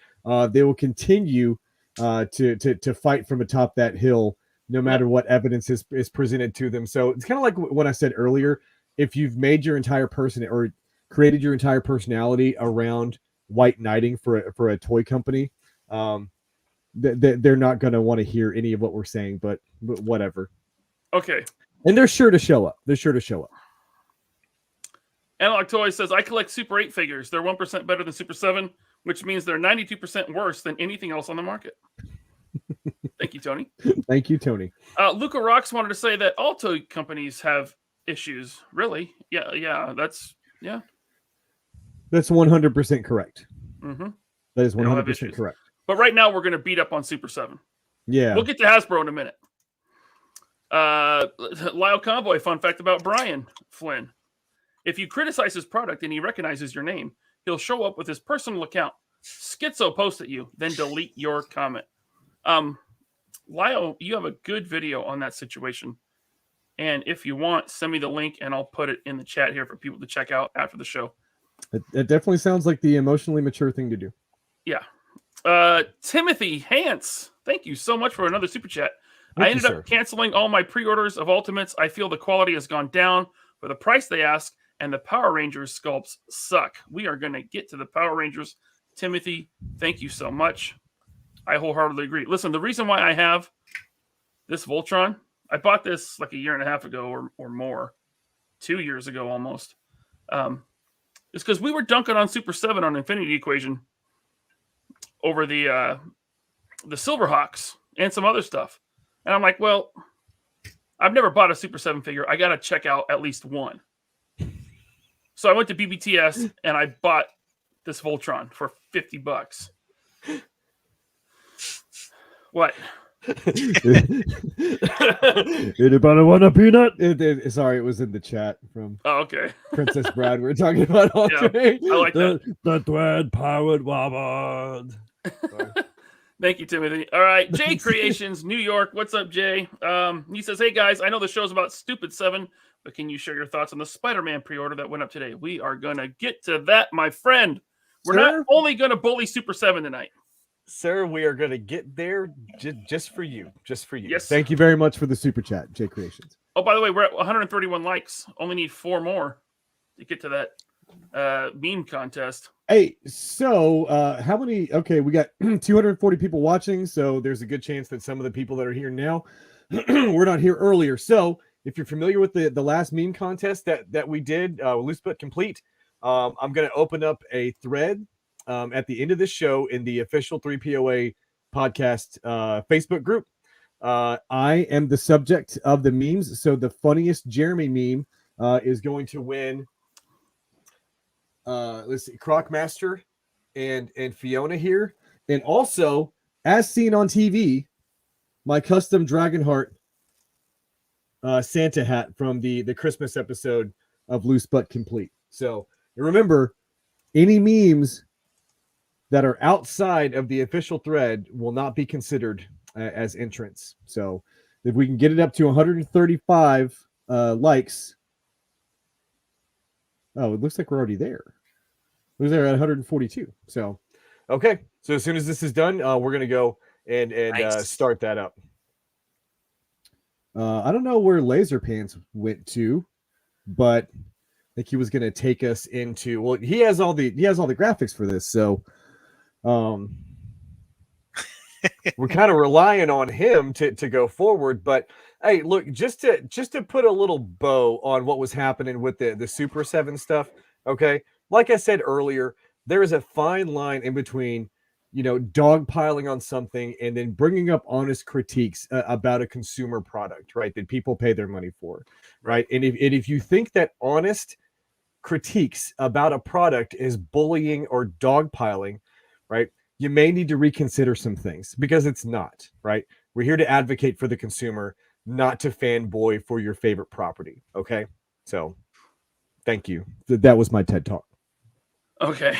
They will continue to fight from atop that hill, no matter what evidence is presented to them. So it's kind of like when I said earlier, if you've made your entire person or created your entire personality around white knighting for a toy company, they're not going to want to hear any of what we're saying, but whatever. Okay. And they're sure to show up. Analog Toys says, I collect Super 8 figures. They're 1% better than Super 7, which means they're 92% worse than anything else on the market. Thank you, Tony. Thank you, Tony. Luca Rocks wanted to say that all toy companies have issues. Really? Yeah. That's 100% correct. Mm-hmm. That is 100% correct. But right now, we're going to beat up on Super 7. Yeah. We'll get to Hasbro in a minute. Lyle Convoy, fun fact about Brian Flynn. If you criticize his product and he recognizes your name, he'll show up with his personal account, schizo post at you, then delete your comment. Lyle, you have a good video on that situation. And if you want, send me the link and I'll put it in the chat here for people to check out after the show. It definitely sounds like the emotionally mature thing to do. Yeah. Timothy Hance, thank you so much for another super chat. I ended up canceling all my pre-orders of Ultimates. I feel the quality has gone down for the price they ask, and the Power Rangers sculpts suck. We are going to get to the Power Rangers. Timothy, thank you so much. I wholeheartedly agree. Listen, the reason why I have this Voltron I bought this like a year and a half ago or more, 2 years ago almost. It's because we were dunking on Super 7 on Infinity Equation over the Silverhawks and some other stuff. And I'm like, well, I've never bought a Super 7 figure. I got to check out at least one. So I went to BBTS and I bought this Voltron for $50. What? Anybody want a peanut? Sorry, it was in the chat from okay. Princess Brad. We were talking about Andre. Yeah, I like that. The thread powered woman. Thank you, Timothy. All right, Jay Creations, New York. What's up, Jay? He says, "Hey guys, I know the show's about Stupid 7, but can you share your thoughts on the Spider-Man pre-order that went up today?" We are gonna get to that, my friend. We're not only gonna bully Super 7 tonight. Sir, we are going to get there just for you. Just for you. Yes. Thank you very much for the super chat, Jay Creations. Oh, by the way, we're at 131 likes. Only need 4 more to get to that meme contest. Hey, so how many? Okay, we got 240 people watching, so there's a good chance that some of the people that are here now were not here earlier. So if you're familiar with the last meme contest that we did, Loose But Complete, I'm going to open up a thread at the end of this show in the official 3POA podcast Facebook group. I am the subject of the memes, so the funniest Jeremy meme is going to win. Let's see, Crocmaster and Fiona here, and also, as seen on TV, my custom Dragonheart Santa hat from the Christmas episode of Loose But Complete. So remember, any memes that are outside of the official thread will not be considered as entrants. So if we can get it up to 135 likes. Oh, it looks like we're already there. We're there at 142. So, okay. So as soon as this is done, we're going to go and Nice. Start that up. I don't know where Laser Pants went to, but I think he was going to take us into, well, he has all the graphics for this. So, we're kind of relying on him to go forward. But hey, look, just to put a little bow on what was happening with the Super 7 stuff. Okay, like I said earlier, there is a fine line in between, dogpiling on something and then bringing up honest critiques about a consumer product, right? That people pay their money for, right? And if you think that honest critiques about a product is bullying or dogpiling, right, you may need to reconsider some things, because it's not, right? We're here to advocate for the consumer, not to fanboy for your favorite property. Okay, so thank you. That was my TED Talk. Okay.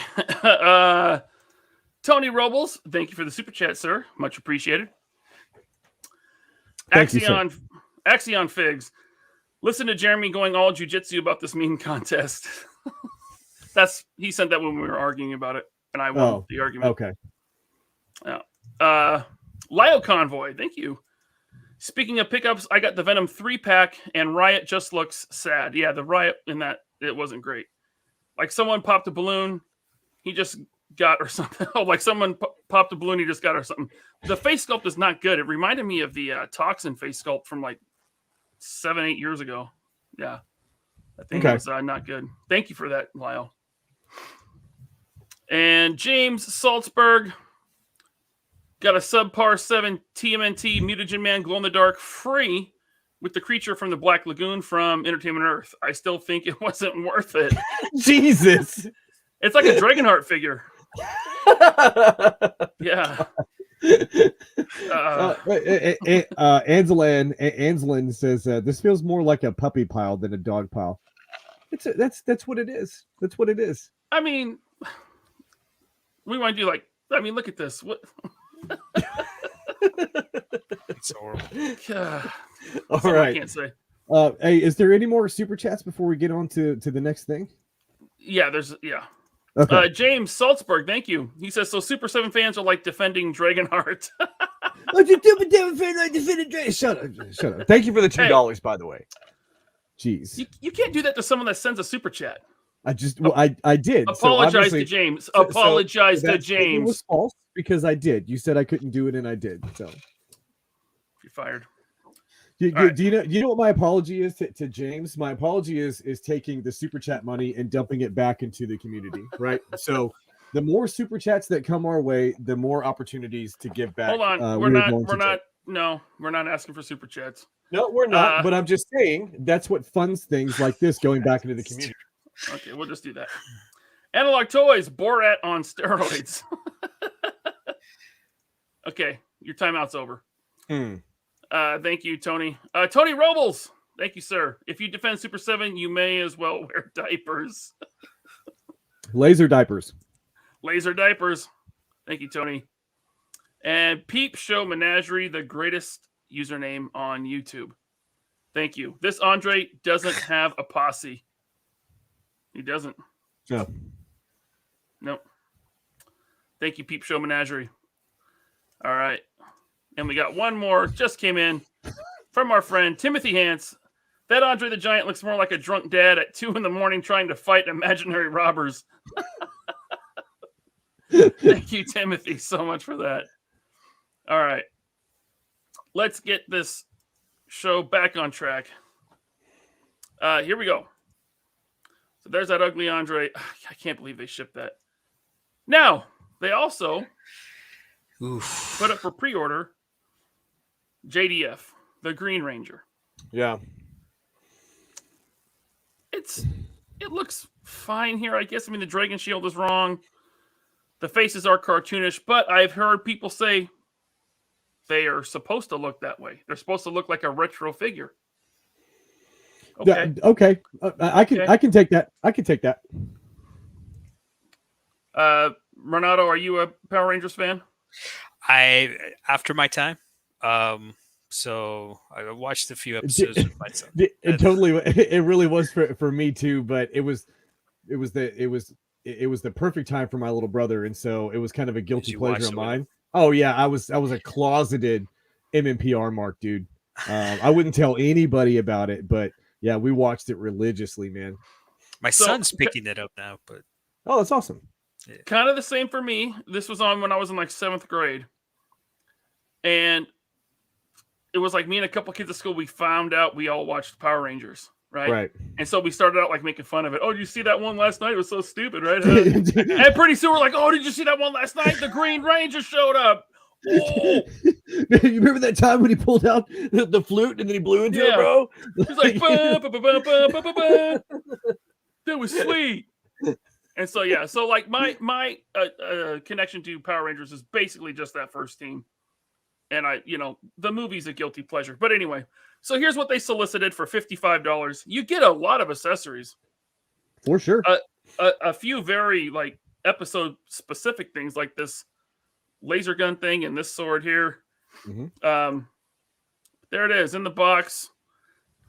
Tony Robles, thank you for the super chat, sir. Much appreciated. Thank you, sir. Axion Figs. Listen to Jeremy going all jujitsu about this meme contest. He sent that when we were arguing about it, and I won the argument. Okay. Yeah. Lio Convoy, thank you. Speaking of pickups, I got the Venom 3-pack, and Riot just looks sad. Yeah, the Riot in that, it wasn't great. Like someone popped a balloon, he just got, or something. Oh, like someone popped a balloon, he just got, or something. The face sculpt is not good. It reminded me of the Toxin face sculpt from like 7-8 years ago. Yeah, I think it was not good. Thank you for that, Lyle. And James Salzberg got a subpar 7 TMNT Mutagen Man Glow in the Dark free with the creature from the Black Lagoon from Entertainment Earth. I still think it wasn't worth it. Jesus. It's like a Dragonheart figure. Yeah. Anselin says this feels more like a puppy pile than a dog pile. That's what it is. That's what it is. I mean, we want to do look at this. What? It's horrible. All right. I can't say. Hey, is there any more super chats before we get on to the next thing? Yeah, Okay. James Salzberg, thank you. He says, so Super 7 fans are like defending Dragonheart. Shut up. Thank you for the $2, by the way. Jeez. You can't do that to someone that sends a super chat. I did. Apologize to James. Apologize to James. It was false because I did. You said I couldn't do it, and I did. So you're fired. Do you know what my apology is to James? My apology is taking the super chat money and dumping it back into the community, right? So the more super chats that come our way, the more opportunities to give back. Hold on, we're not asking for super chats. No, we're not. But I'm just saying that's what funds things like this going back into the community. Okay, we'll just do that. Analog Toys, Borat on steroids. Okay, your timeout's over. Thank you, Tony. Tony Robles, thank you, sir. If you defend Super 7, you may as well wear diapers. Laser diapers. Laser diapers. Thank you, Tony. And Peep Show Menagerie, the greatest username on YouTube. Thank you. This Andre doesn't have a posse. He doesn't. No. Nope. Thank you, Peep Show Menagerie. All right. And we got one more. Just came in from our friend Timothy Hance. That Andre the Giant looks more like a drunk dad at 2 a.m. trying to fight imaginary robbers. Thank you, Timothy, so much for that. All right. Let's get this show back on track. Here we go. So there's that ugly Andre. I can't believe they shipped that. Now, they also put up for pre-order JDF, the Green Ranger. Yeah. It looks fine here, I guess. I mean, the Dragon Shield is wrong. The faces are cartoonish, but I've heard people say they are supposed to look that way. They're supposed to look like a retro figure. Okay. Okay. I can take that. I can take that. Renato, are you a Power Rangers fan? After my time. So I watched a few episodes with my son. It really was for me too, but it was the perfect time for my little brother, and so it was kind of a guilty pleasure of mine. Oh yeah, I was a closeted MMPR mark, dude. I wouldn't tell anybody about it, but yeah, we watched it religiously, man. My son's picking it up now, but that's awesome. Yeah. Kind of the same for me. This was on when I was in like 7th grade, and it was like me and a couple kids at school. We found out we all watched Power Rangers. Right. And so we started out like making fun of it. Oh, did you see that one last night? It was so stupid, right? And pretty soon we're like, oh, did you see that one last night? The Green Ranger showed up. Oh. You remember that time when he pulled out the flute and then he blew into it, bro? He's like, bah, bah, bah, bah, bah, bah, bah, bah. That was sweet. And so, yeah. So like my connection to Power Rangers is basically just that first team. And the movie's a guilty pleasure. But anyway, so here's what they solicited for $55. You get a lot of accessories. For sure. A few very like episode specific things like this laser gun thing and this sword here. Mm-hmm. There it is in the box.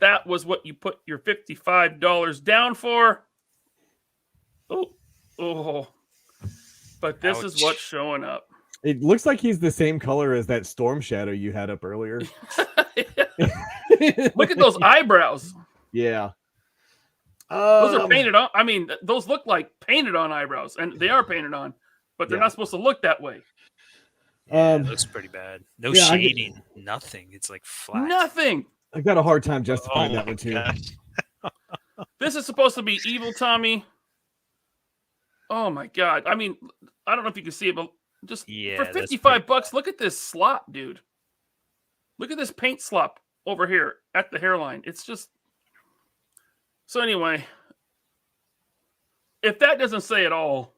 That was what you put your $55 down for. Oh. But this is what's showing up. It looks like he's the same color as that Storm Shadow you had up earlier. Look at those eyebrows. Yeah. Those are painted on. I mean, those look like painted on eyebrows, and they are painted on, but they're not supposed to look that way. It looks pretty bad. No shading, nothing. It's like flat. Nothing. I got a hard time justifying that one too. This is supposed to be evil Tommy. Oh my god. I mean, I don't know if you can see it, but just for $55, look at this slop, dude. Look at this paint slop over here at the hairline. It's just... So anyway, if that doesn't say it all,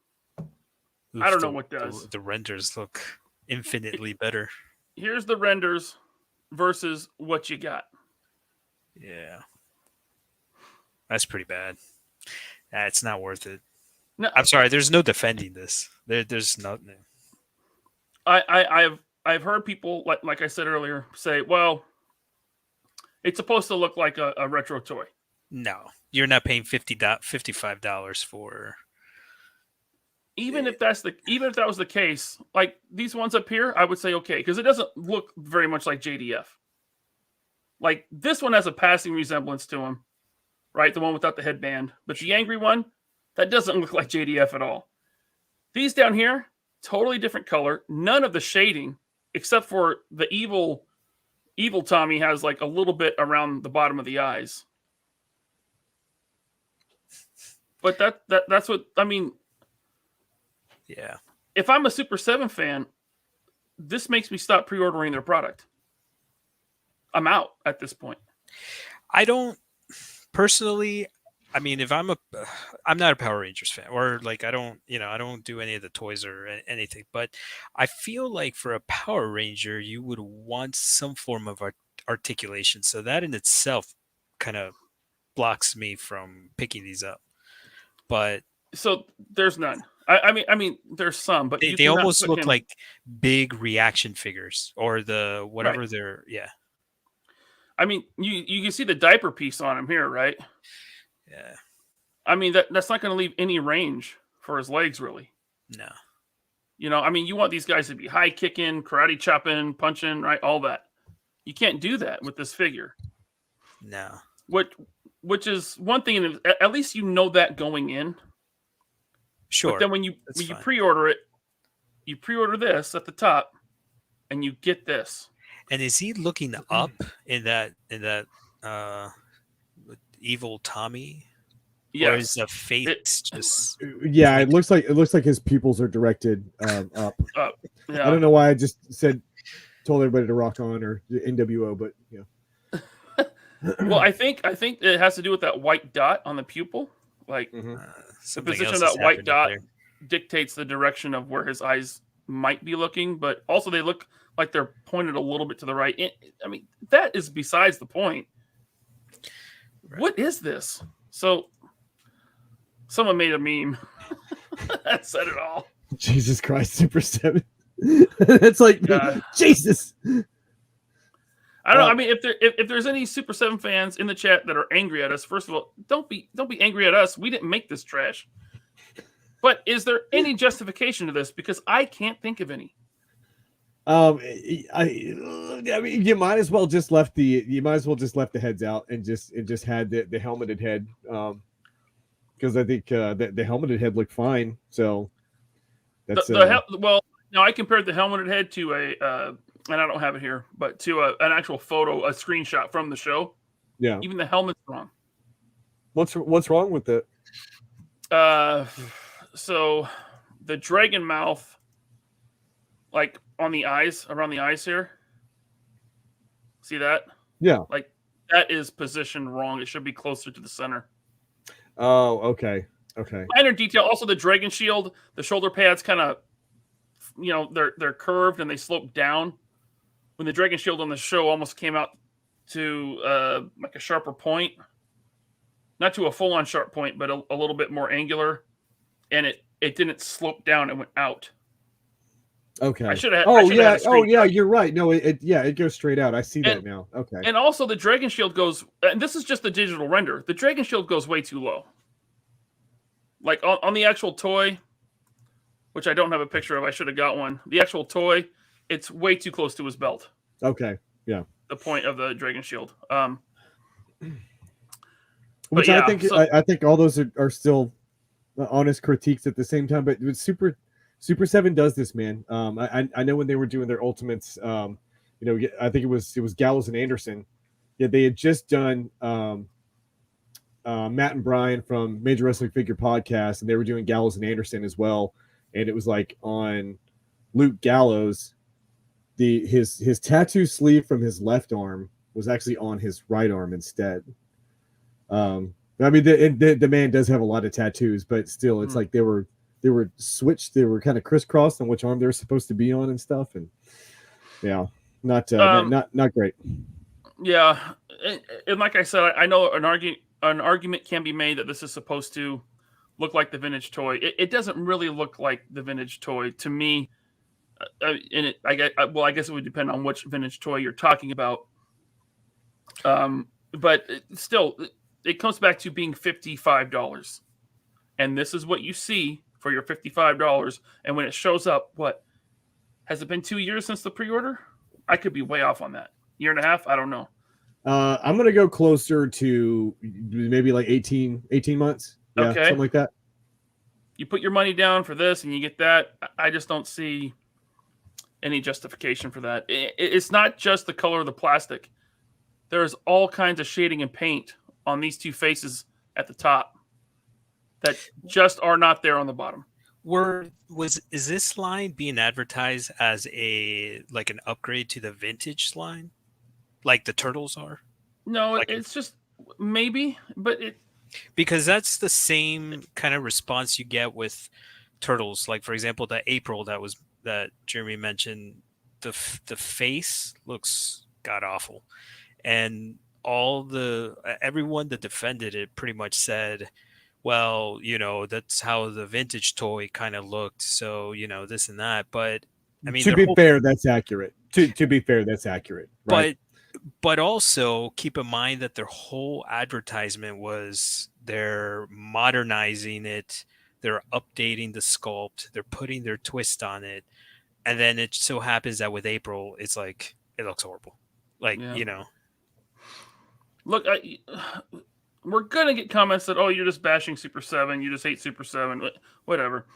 I don't know what does. The renders look infinitely better. Here's the renders versus what you got. Yeah. That's pretty bad. It's not worth it. No, I'm sorry. There's no defending this. There's nothing. I've heard people, like I said earlier, say, well, it's supposed to look like a retro toy. No, you're not paying $55 for. Even if that was the case, like these ones up here, I would say okay, because it doesn't look very much like JDF. Like this one has a passing resemblance to him, right? The one without the headband, but the angry one, that doesn't look like JDF at all. These down here, totally different color, none of the shading except for the evil Evil Tommy has like a little bit around the bottom of the eyes. But that's what I mean. Yeah. If I'm a Super 7 fan, this makes me stop pre-ordering their product. I'm out at this point. I don't personally. I mean, if I'm not a Power Rangers fan, or like I don't do any of the toys or anything. But I feel like for a Power Ranger, you would want some form of articulation. So that in itself kind of blocks me from picking these up. But so there's none. I mean, there's some, but they almost look like big reaction figures or the whatever they're. Yeah. I mean, you can see the diaper piece on him here, right? Yeah. I mean, that's not going to leave any range for his legs, really. No. You know, I mean, you want these guys to be high kicking, karate chopping, punching, right? All that. You can't do that with this figure. No. Which is one thing, and at least you know that going in. Sure. But then when you pre-order it, you pre-order this at the top, and you get this. And is he looking up in that evil Tommy? Yes. Or is the face just? Yeah, it looks like his pupils are directed up. Up. Yeah. I don't know why I just told everybody to rock on or NWO, but yeah. Well, I think it has to do with that white dot on the pupil. Like the position of that white dot dictates the direction of where his eyes might be looking, but also they look like they're pointed a little bit to the right. I mean, that is besides the point. Right. What is this? So someone made a meme that said it all. Jesus Christ, Super 7. It's like Jesus. I don't know. I mean, if there's any Super 7 fans in the chat that are angry at us, first of all, don't be angry at us. We didn't make this trash. But is there any justification to this? Because I can't think of any. I mean, you might as well just left the heads out and just had the helmeted head. Because I think the helmeted head looked fine. So that's well. Now I compared the helmeted head to and I don't have it here, but to an actual photo, a screenshot from the show. Yeah. Even the helmet's wrong. What's wrong with it? So the dragon mouth, like on the eyes, around the eyes here. See that? Yeah. Like that is positioned wrong. It should be closer to the center. Oh, okay. Okay. Minor detail. Also, the dragon shield, the shoulder pads kind of, they're curved and they slope down. When the dragon shield on the show almost came out to like a sharper point, not to a full-on sharp point, but a little bit more angular, and it didn't slope down; it went out. Okay. I should have. Yeah. You're right. No, it goes straight out. I see that now. Okay. And also, the dragon shield goes. And this is just the digital render. The dragon shield goes way too low. Like on the actual toy, which I don't have a picture of. I should have got one. The actual toy, it's way too close to his belt. Okay. Yeah. The point of the dragon shield. Which I think all those are still honest critiques at the same time. But Super 7 does this, man. I know when they were doing their Ultimates, I think it was Gallows and Anderson. Yeah, they had just done Matt and Brian from Major Wrestling Figure Podcast, and they were doing Gallows and Anderson as well. And it was like on Luke Gallows, his tattoo sleeve from his left arm was actually on his right arm instead. I mean, the man does have a lot of tattoos, but still, it's like they were switched. They were kind of crisscrossed on which arm they were supposed to be on and stuff. And yeah, not great. Yeah, and like I said, I know an argument can be made that this is supposed to look like the vintage toy. It doesn't really look like the vintage toy to me. I guess it would depend on which vintage toy you're talking about. But still, it comes back to being $55, and this is what you see for your $55. And when it shows up, what has it been 2 years since the pre-order? I could be way off on that. Year and a half? I don't know. I'm gonna go closer to maybe like 18 months. Yeah, okay, something like that. You put your money down for this, and you get that. I just don't see. any justification for that. It's not just the color of the plastic. There's all kinds of shading and paint on these two faces at the top that just are not there on the bottom. Is this line being advertised as an upgrade to the vintage line, like the Turtles are? No, it's just maybe, but because that's the same kind of response you get with Turtles. Like, for example, the April that Jeremy mentioned, the face looks god awful, and everyone that defended it pretty much said, well, that's how the vintage toy kind of looked, so this and that. But I mean, to be fair, that's accurate. To be fair, that's accurate. Right? But also keep in mind that their whole advertisement was they're modernizing it, they're updating the sculpt, they're putting their twist on it, and then it so happens that with April, it's like it looks horrible. Look, we're gonna get comments that, oh, you're just bashing Super 7, you just hate Super 7, whatever.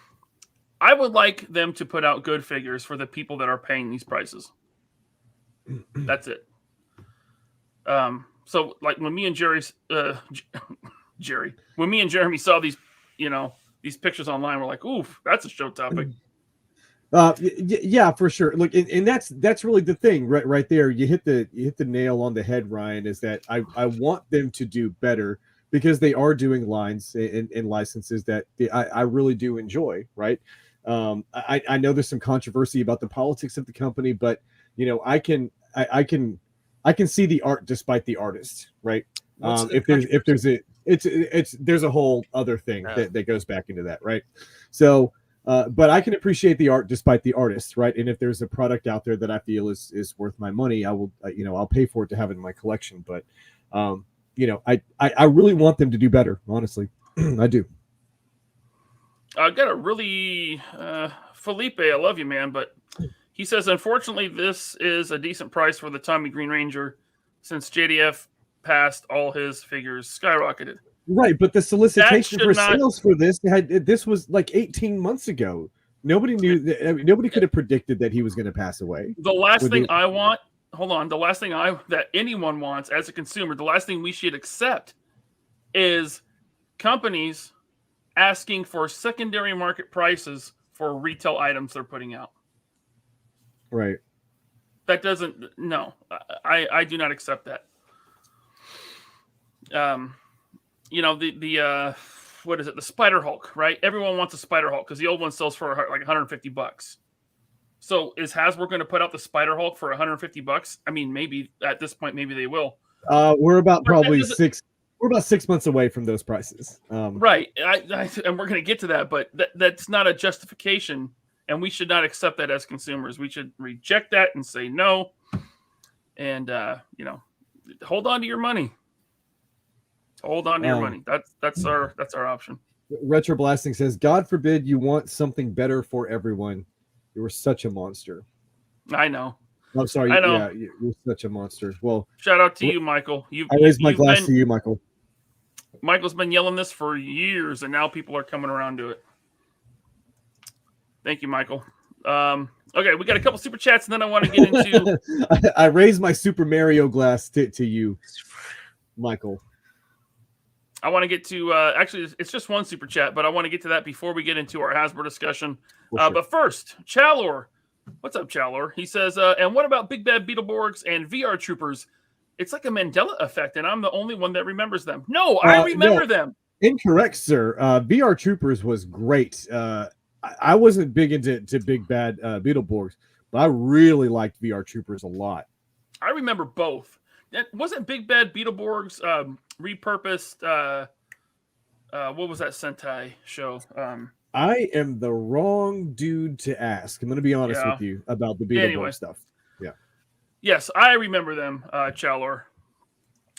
I would like them to put out good figures for the people that are paying these prices. That's it. So like when me and when me and Jeremy saw these, these pictures online, we're like, oof, that's a show topic. Yeah, for sure. Look, and that's really the thing, right there. You hit the nail on the head, Ryan. Is that I want them to do better because they are doing lines and licenses that I really do enjoy, right? I know there's some controversy about the politics of the company, but I can see the art despite the artist, right? There's a whole other thing that goes back into that, right? So. But I can appreciate the art despite the artist, right? And if there's a product out there that I feel is worth my money, I will, I'll pay for it to have it in my collection. But, I really want them to do better. Honestly, I do. I got a really Felipe. I love you, man, but he says, unfortunately, this is a decent price for the Tommy Green Ranger, since JDF passed all his figures skyrocketed. Right, but the solicitation for sales for this was like 18 months ago. Nobody knew that. Nobody could have predicted that he was going to pass away. The last thing I want, the last thing that anyone wants as a consumer, the last thing we should accept is companies asking for secondary market prices for retail items they're putting out. Right. That doesn't. No, I do not accept that. What is it? The Spider Hulk, right? Everyone wants a Spider Hulk because the old one sells for like $150. So is Hasbro going to put out the Spider Hulk for $150? I mean, maybe at this point, maybe they will. We're about We're about 6 months away from those prices. Right, and we're going to get to that, but that's not a justification, and we should not accept that as consumers. We should reject that and say no, and hold on to your money. Hold on to your money. That's our option. Retro Blasting says, God forbid you want something better for everyone. You were such a monster. I know. I'm sorry. I know. Yeah, you're such a monster. Well, shout out to you, Michael. I raise my glass to you, Michael. Michael's been yelling this for years, and now people are coming around to it. Thank you, Michael. Okay, we got a couple super chats, and then I want to get into. I raise my Super Mario glass to you, Michael. I want to get to actually, it's just one super chat, but I want to get to that before we get into our Hasbro discussion. Sure. But first, Chalor. What's up, Chalor? He says, and what about Big Bad Beetleborgs and VR Troopers? It's like a Mandela effect, and I'm the only one that remembers them. No, I remember them. Incorrect, sir. VR Troopers was great. I wasn't big into Big Bad Beetleborgs, but I really liked VR Troopers a lot. I remember both. Wasn't Big Bad Beetleborgs repurposed? What was that Sentai show? I am the wrong dude to ask. I'm going to be honest with you about the Beetleborg stuff. Yeah. Yes, I remember them, Chalor.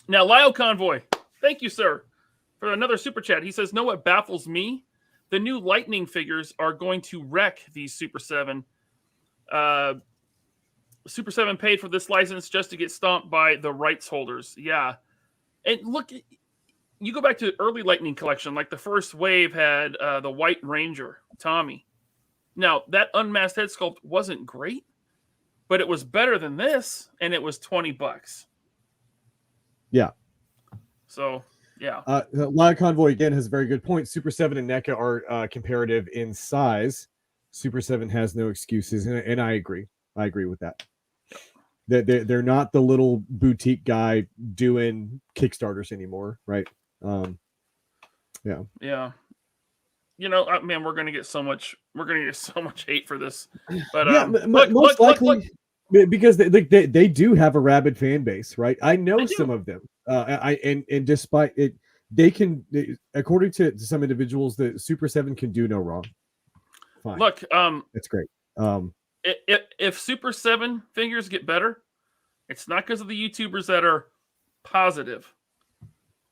Now, Lyle Convoy, thank you, sir, for another super chat. He says, know what baffles me? The new Lightning figures are going to wreck these Super 7. Super 7 paid for this license just to get stomped by the rights holders. Yeah. And look, you go back to the early Lightning collection, like the first wave had the White Ranger, Tommy. Now, that unmasked head sculpt wasn't great, but it was better than this, and it was $20. Yeah. So yeah. Lion Convoy again has a very good point. Super 7 and NECA are comparative in size. Super 7 has no excuses, and I agree. I agree with that. They're not the little boutique guy doing Kickstarters anymore, right? Yeah. Yeah. You know, man, we're gonna get so much hate for this. But yeah, most likely because they do have a rabid fan base, right? I know some of them. And despite it, according to some individuals, the Super 7 can do no wrong. Fine. Look, that's great. If Super 7 figures get better, it's not because of the YouTubers that are positive,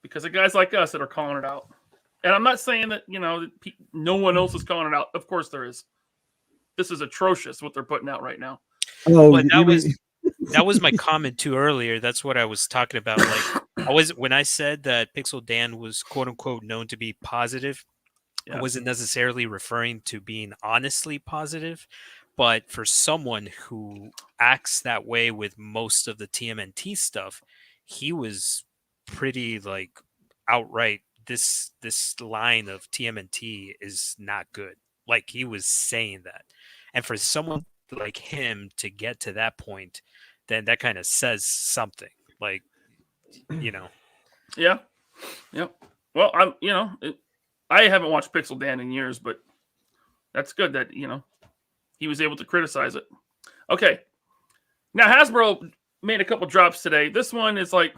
because of guys like us that are calling it out. And I'm not saying that, no one else is calling it out. Of course there is. This is atrocious what they're putting out right now. Oh, well, that was my comment too earlier. That's what I was talking about. Like when I said that Pixel Dan was quote unquote known to be positive, I wasn't necessarily referring to being honestly positive, but for someone who acts that way with most of the TMNT stuff, he was pretty like outright. This line of TMNT is not good. Like he was saying that. And for someone like him to get to that point, then that kind of says something. Like, Yeah. Yeah. Well, I haven't watched Pixel Dan in years, but that's good that, he was able to criticize it. Okay. Now Hasbro made a couple drops today. This one is like,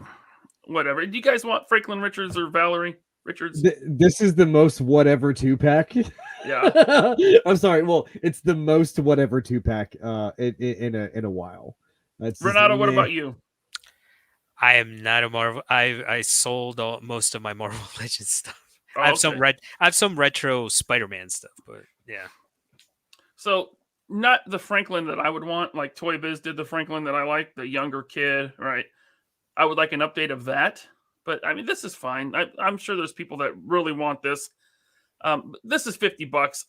whatever. Do you guys want Franklin Richards or Valerie Richards? This is the most whatever 2-pack. Yeah. I'm sorry. Well, it's the most whatever 2-pack in a while. Renato, what about you? I am not a Marvel. I sold most of my Marvel Legends stuff. Oh, I have some retro Spider-Man stuff, but yeah. So not the Franklin that I would want. Like Toy Biz did the Franklin that I like, the younger kid, right? I would like an update of that. But I mean, this is fine. I'm sure there's people that really want this. This is $50.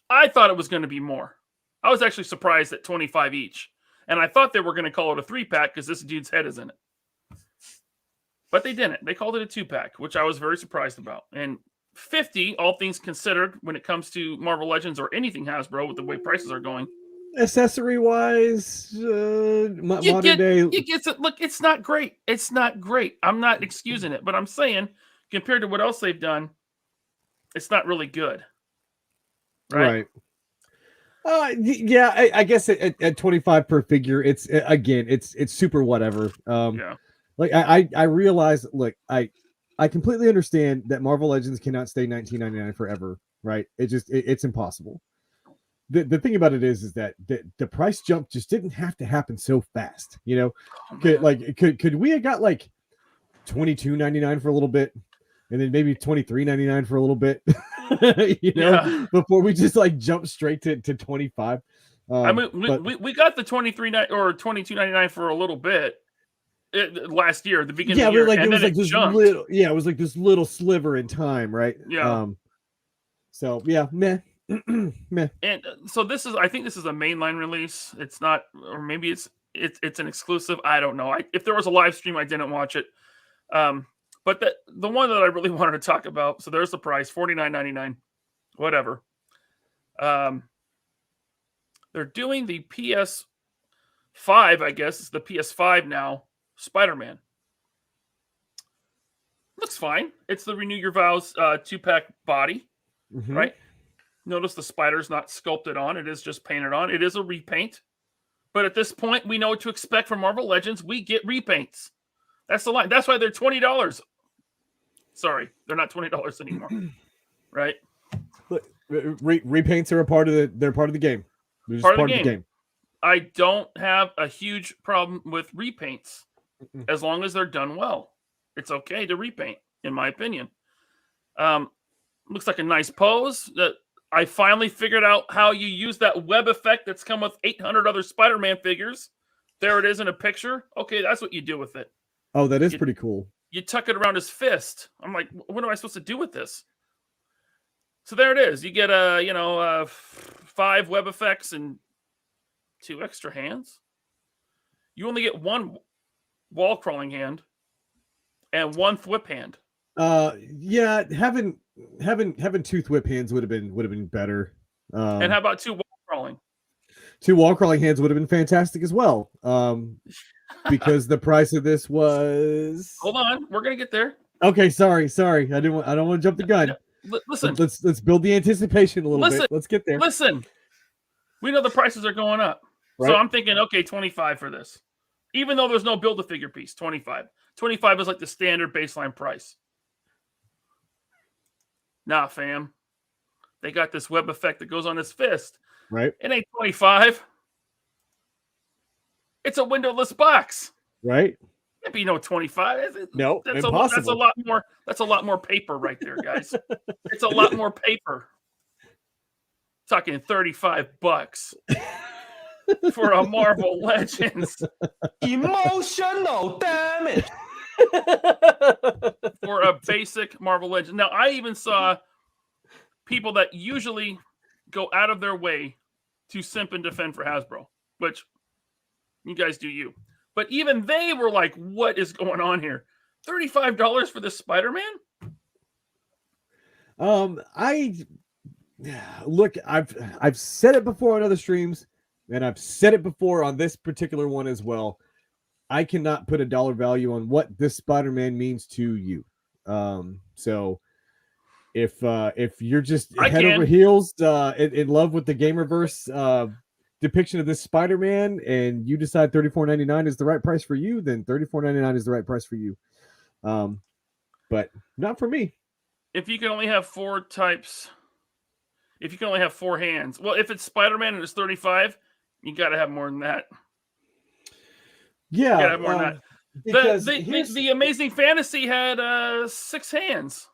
I thought it was going to be more. I was actually surprised at 25 each. And I thought they were going to call it a 3-pack because this dude's head is in it. But they didn't. They called it a 2-pack, which I was very surprised about. And 50, all things considered, when it comes to Marvel Legends or anything Hasbro with the way prices are going. Accessory wise, modern day. Look, it's not great. It's not great. I'm not excusing it, but I'm saying compared to what else they've done, it's not really good. Right. Yeah, I guess at 25 per figure, it's super whatever. Yeah. Like I realize, look, I completely understand that Marvel Legends cannot stay $19.99 forever, right? It's impossible. The thing about it is that the price jump just didn't have to happen so fast, could we have got like $22.99 for a little bit, and then maybe $23.99 for a little bit, before we just like jump straight to 25. I mean, we got the $23 or $22.99 for a little bit last year, at the beginning of the year, like, and it was then like this jumped. it was like this little sliver in time, right? Yeah. So yeah, meh. Meh. And so I think this is a mainline release. It's not, or maybe it's an exclusive. I don't know. If there was a live stream, I didn't watch it. But the one that I really wanted to talk about. So there's the price, $49.99, whatever. They're doing the PS5, I guess it's the PS5 now. Spider-Man looks fine. It's the Renew Your Vows 2-pack body, right? Notice the spider's not sculpted on. It is just painted on. It is a repaint. But at this point, we know what to expect from Marvel Legends. We get repaints. That's the line. That's why they're $20. Sorry, they're not $20 anymore. Right? Look, repaints are part of the game. They're just part of the game. I don't have a huge problem with repaints as long as they're done well. It's okay to repaint, in my opinion. Looks like a nice pose. That I finally figured out how you use that web effect that's come with 800 other Spider-Man figures. There it is in a picture. Okay, that's what you do with it. Oh, that is pretty cool. You tuck it around his fist. I'm like, what am I supposed to do with this? So there it is. You get 5 web effects and 2 extra hands. You only get 1 wall crawling hand and 1 whip hand. Yeah, having 2 whip hands would have been better. And how about 2 wall crawling? 2 wall crawling hands would have been fantastic as well. Because the price of this was. Hold on, we're gonna get there. Okay, sorry. I don't want to jump the gun. Listen, let's build the anticipation a little bit. Let's get there. Listen, we know the prices are going up, right? So I'm thinking, okay, 25 for this, even though there's no Build-A-Figure piece. 25 is like the standard baseline price. Nah, fam, they got this web effect that goes on his fist. Right. It ain't 25. It's a windowless box. Right. Can't be no 25. No, that's impossible. That's a lot more. That's a lot more paper right there, guys. It's a lot more paper. Talking $35 for a Marvel Legends. Emotional damage. For a basic Marvel Legend. Now, I even saw people that usually go out of their way to simp and defend for Hasbro, which you guys do you. But even they were like, what is going on here? $35 for this Spider-Man? I've said it before on other streams, and I've said it before on this particular one as well. I cannot put a dollar value on what this Spider-Man means to you. So if you're just head over heels in love with the Gamerverse depiction of this Spider-Man, and you decide $34.99 is the right price for you, then $34.99 is the right price for you. But not for me. If you can only have 4 types, if you can only have 4 hands, well, if it's Spider-Man and it's 35, you got to have more than that. Yeah, you got to have more than that. The Amazing Fantasy had 6 hands.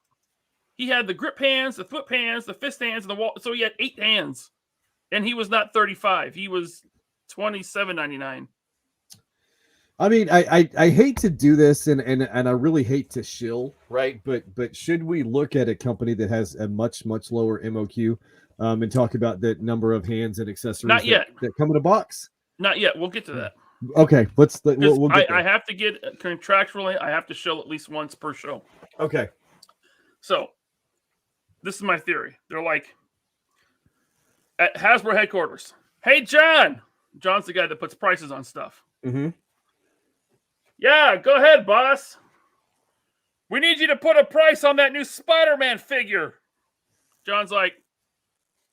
He had the grip hands, the flip hands, the fist hands, and the wall. So he had 8 hands. And he was not 35. He was $27.99. I mean, I hate to do this, and I really hate to shill, right? But should we look at a company that has a much lower MOQ, and talk about the number of hands and accessories not yet that come in a box? Not yet. We'll get to that. Okay, we'll get there. I have to get contractually. I have to show at least once per show. Okay. So this is my theory. They're like, at Hasbro headquarters, hey, John. John's the guy that puts prices on stuff. Mm-hmm. Yeah, go ahead, boss. We need you to put a price on that new Spider-Man figure. John's like,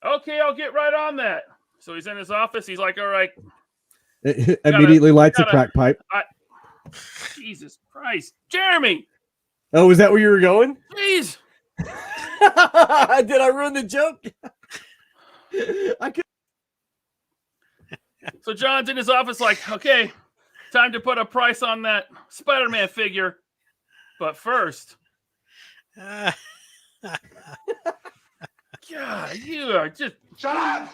okay, I'll get right on that. So he's in his office. He's like, all right. Immediately lights a crack pipe. Jesus Christ. Jeremy. Oh, is that where you were going? Jeez. Did I ruin the joke? So John's in his office like, okay, time to put a price on that Spider-Man figure. But first, God, you are just... Shut up!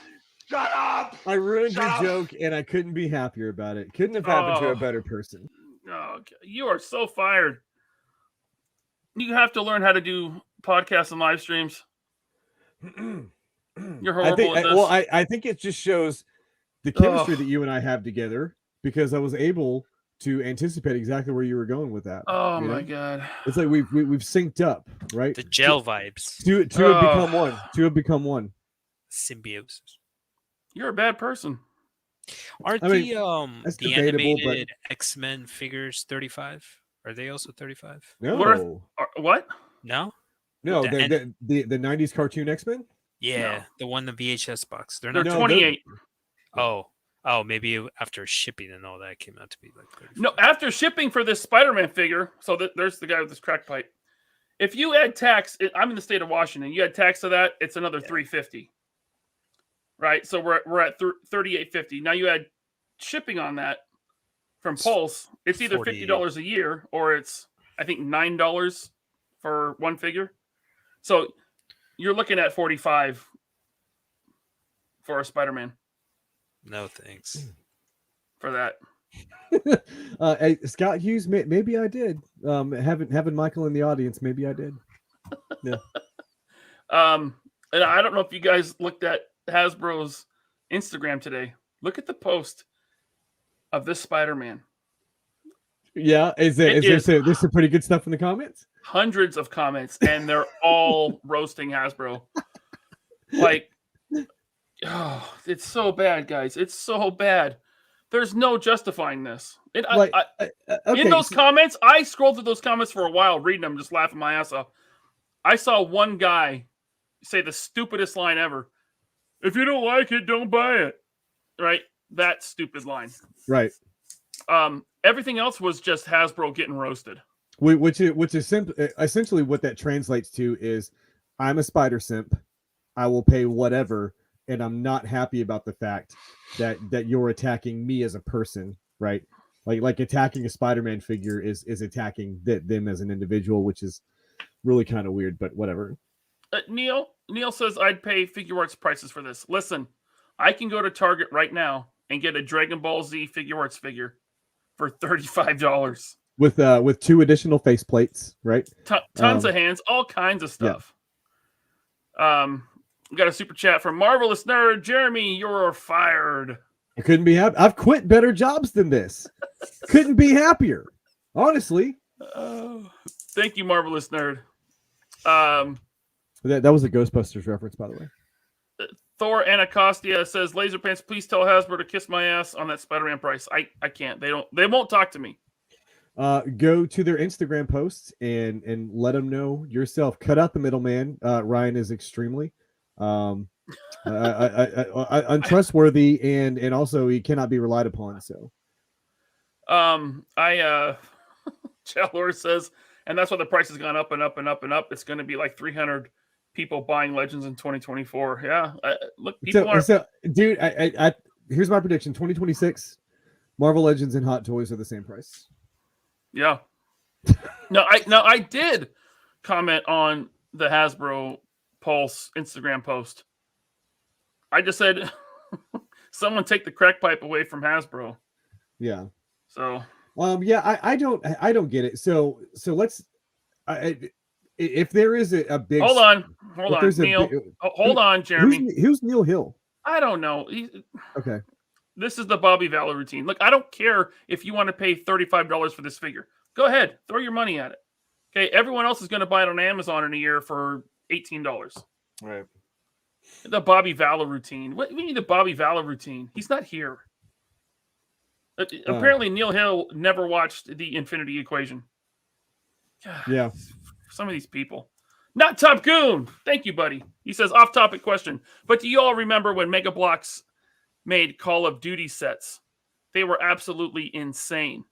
Shut up! I ruined your joke, and I couldn't be happier about it. Couldn't have happened to a better person. Oh, you are so fired. You have to learn how to do podcasts and live streams. You're horrible at this. Well, I think it just shows the chemistry that you and I have together, because I was able to anticipate exactly where you were going with that. Oh my God! It's like we've synced up, right? The gel vibes. Two have become one. Two have become one. Symbiosis. You're a bad person. Aren't the animated X-Men figures 35? Are they also 35? No. What? No. No, the 90s cartoon X-Men? Yeah, the one in the VHS box. They're 28. Oh, maybe after shipping and all that came out to be like 35. No, after shipping for this Spider-Man figure, so there's the guy with this crack pipe. If you add tax, I'm in the state of Washington. You add tax to that, it's another $3.50. Right? So we're at $38.50. Now you add shipping on that from Pulse, it's either $50 a year or it's, I think, $9 for one figure. So you're looking at $45 for a Spider-Man. No thanks for that. Hey, Scott Hughes, maybe I did. Having Michael in the audience, maybe I did. Yeah. And I don't know if you guys looked at Hasbro's Instagram today. Look at the post of this Spider-Man. Yeah, there's some pretty good stuff in the comments. Hundreds of comments, and they're all roasting Hasbro. Like, oh, it's so bad, guys. It's so bad. There's no justifying this. In those comments, I scrolled through those comments for a while, reading them, just laughing my ass off. I saw one guy say the stupidest line ever. If you don't like it, don't buy it. Right? That stupid line. Right. Everything else was just Hasbro getting roasted. Which is essentially what that translates to is, I'm a spider simp. I will pay whatever, and I'm not happy about the fact that you're attacking me as a person, right? Like attacking a Spider-Man figure is attacking them as an individual, which is really kind of weird, but whatever. Neil says I'd pay Figure Arts prices for this. Listen, I can go to Target right now and get a Dragon Ball Z Figure Arts figure for $35 with 2 additional faceplates, right? Tons of hands, all kinds of stuff. Yeah. We got a super chat from Marvelous Nerd. Jeremy, you're fired. I couldn't be happy. I've quit better jobs than this. Couldn't be happier, honestly. Thank you, Marvelous Nerd. That was a Ghostbusters reference, by the way. Thor Anacostia says, Laserpants, please tell Hasbro to kiss my ass on that Spider-Man price. I can't. They won't talk to me. Go to their Instagram posts and let them know yourself. Cut out the middleman. Ryan is extremely untrustworthy, and also he cannot be relied upon. So, Chalor says, and that's why the price has gone up and up and up and up. It's going to be like 300 people buying Legends in 2024. Yeah, look, people dude. Here's my prediction: 2026, Marvel Legends and Hot Toys are the same price. Yeah. No, I did comment on the Hasbro Pulse Instagram post. I just said, someone take the crack pipe away from Hasbro. Yeah. So. Yeah, I don't get it. So let's. If there is a big. Hold on, Neil. Hold on, Jeremy. Who's Neil Hill? I don't know. Okay. This is the Bobby Valor routine. Look, I don't care if you want to pay $35 for this figure. Go ahead, throw your money at it. Okay, everyone else is going to buy it on Amazon in a year for $18. Right. The Bobby Valor routine. What do you mean the Bobby Valor routine? He's not here. Apparently, Neil Hill never watched the Infinity Equation. God, yeah. Some of these people. Not Top Goon. Thank you, buddy. He says, off-topic question. But do you all remember when Mega Bloks made Call of Duty sets? They were absolutely insane.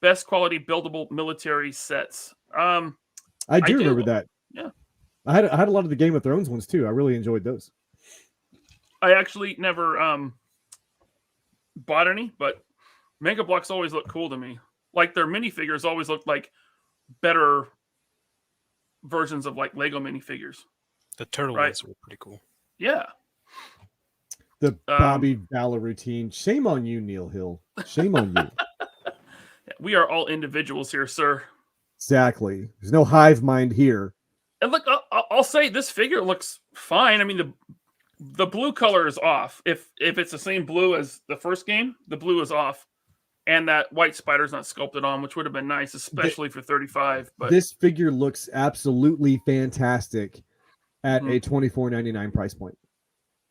Best quality buildable military sets. I do remember that. Yeah. I had a lot of the Game of Thrones ones too. I really enjoyed those. I actually never bought any, but Mega Bloks always looked cool to me. Like their minifigures always looked like better versions of like Lego minifigures. The turtle ones were pretty cool. Yeah. The Bobby Valor routine. Shame on you, Neil Hill. Shame on you. We are all individuals here, sir. Exactly. There's no hive mind here. And look, I'll say this figure looks fine. I mean, the blue color is off. If it's the same blue as the first game, the blue is off. And that white spider's not sculpted on, which would have been nice, especially for $35. But this figure looks absolutely fantastic at a $24.99 price point.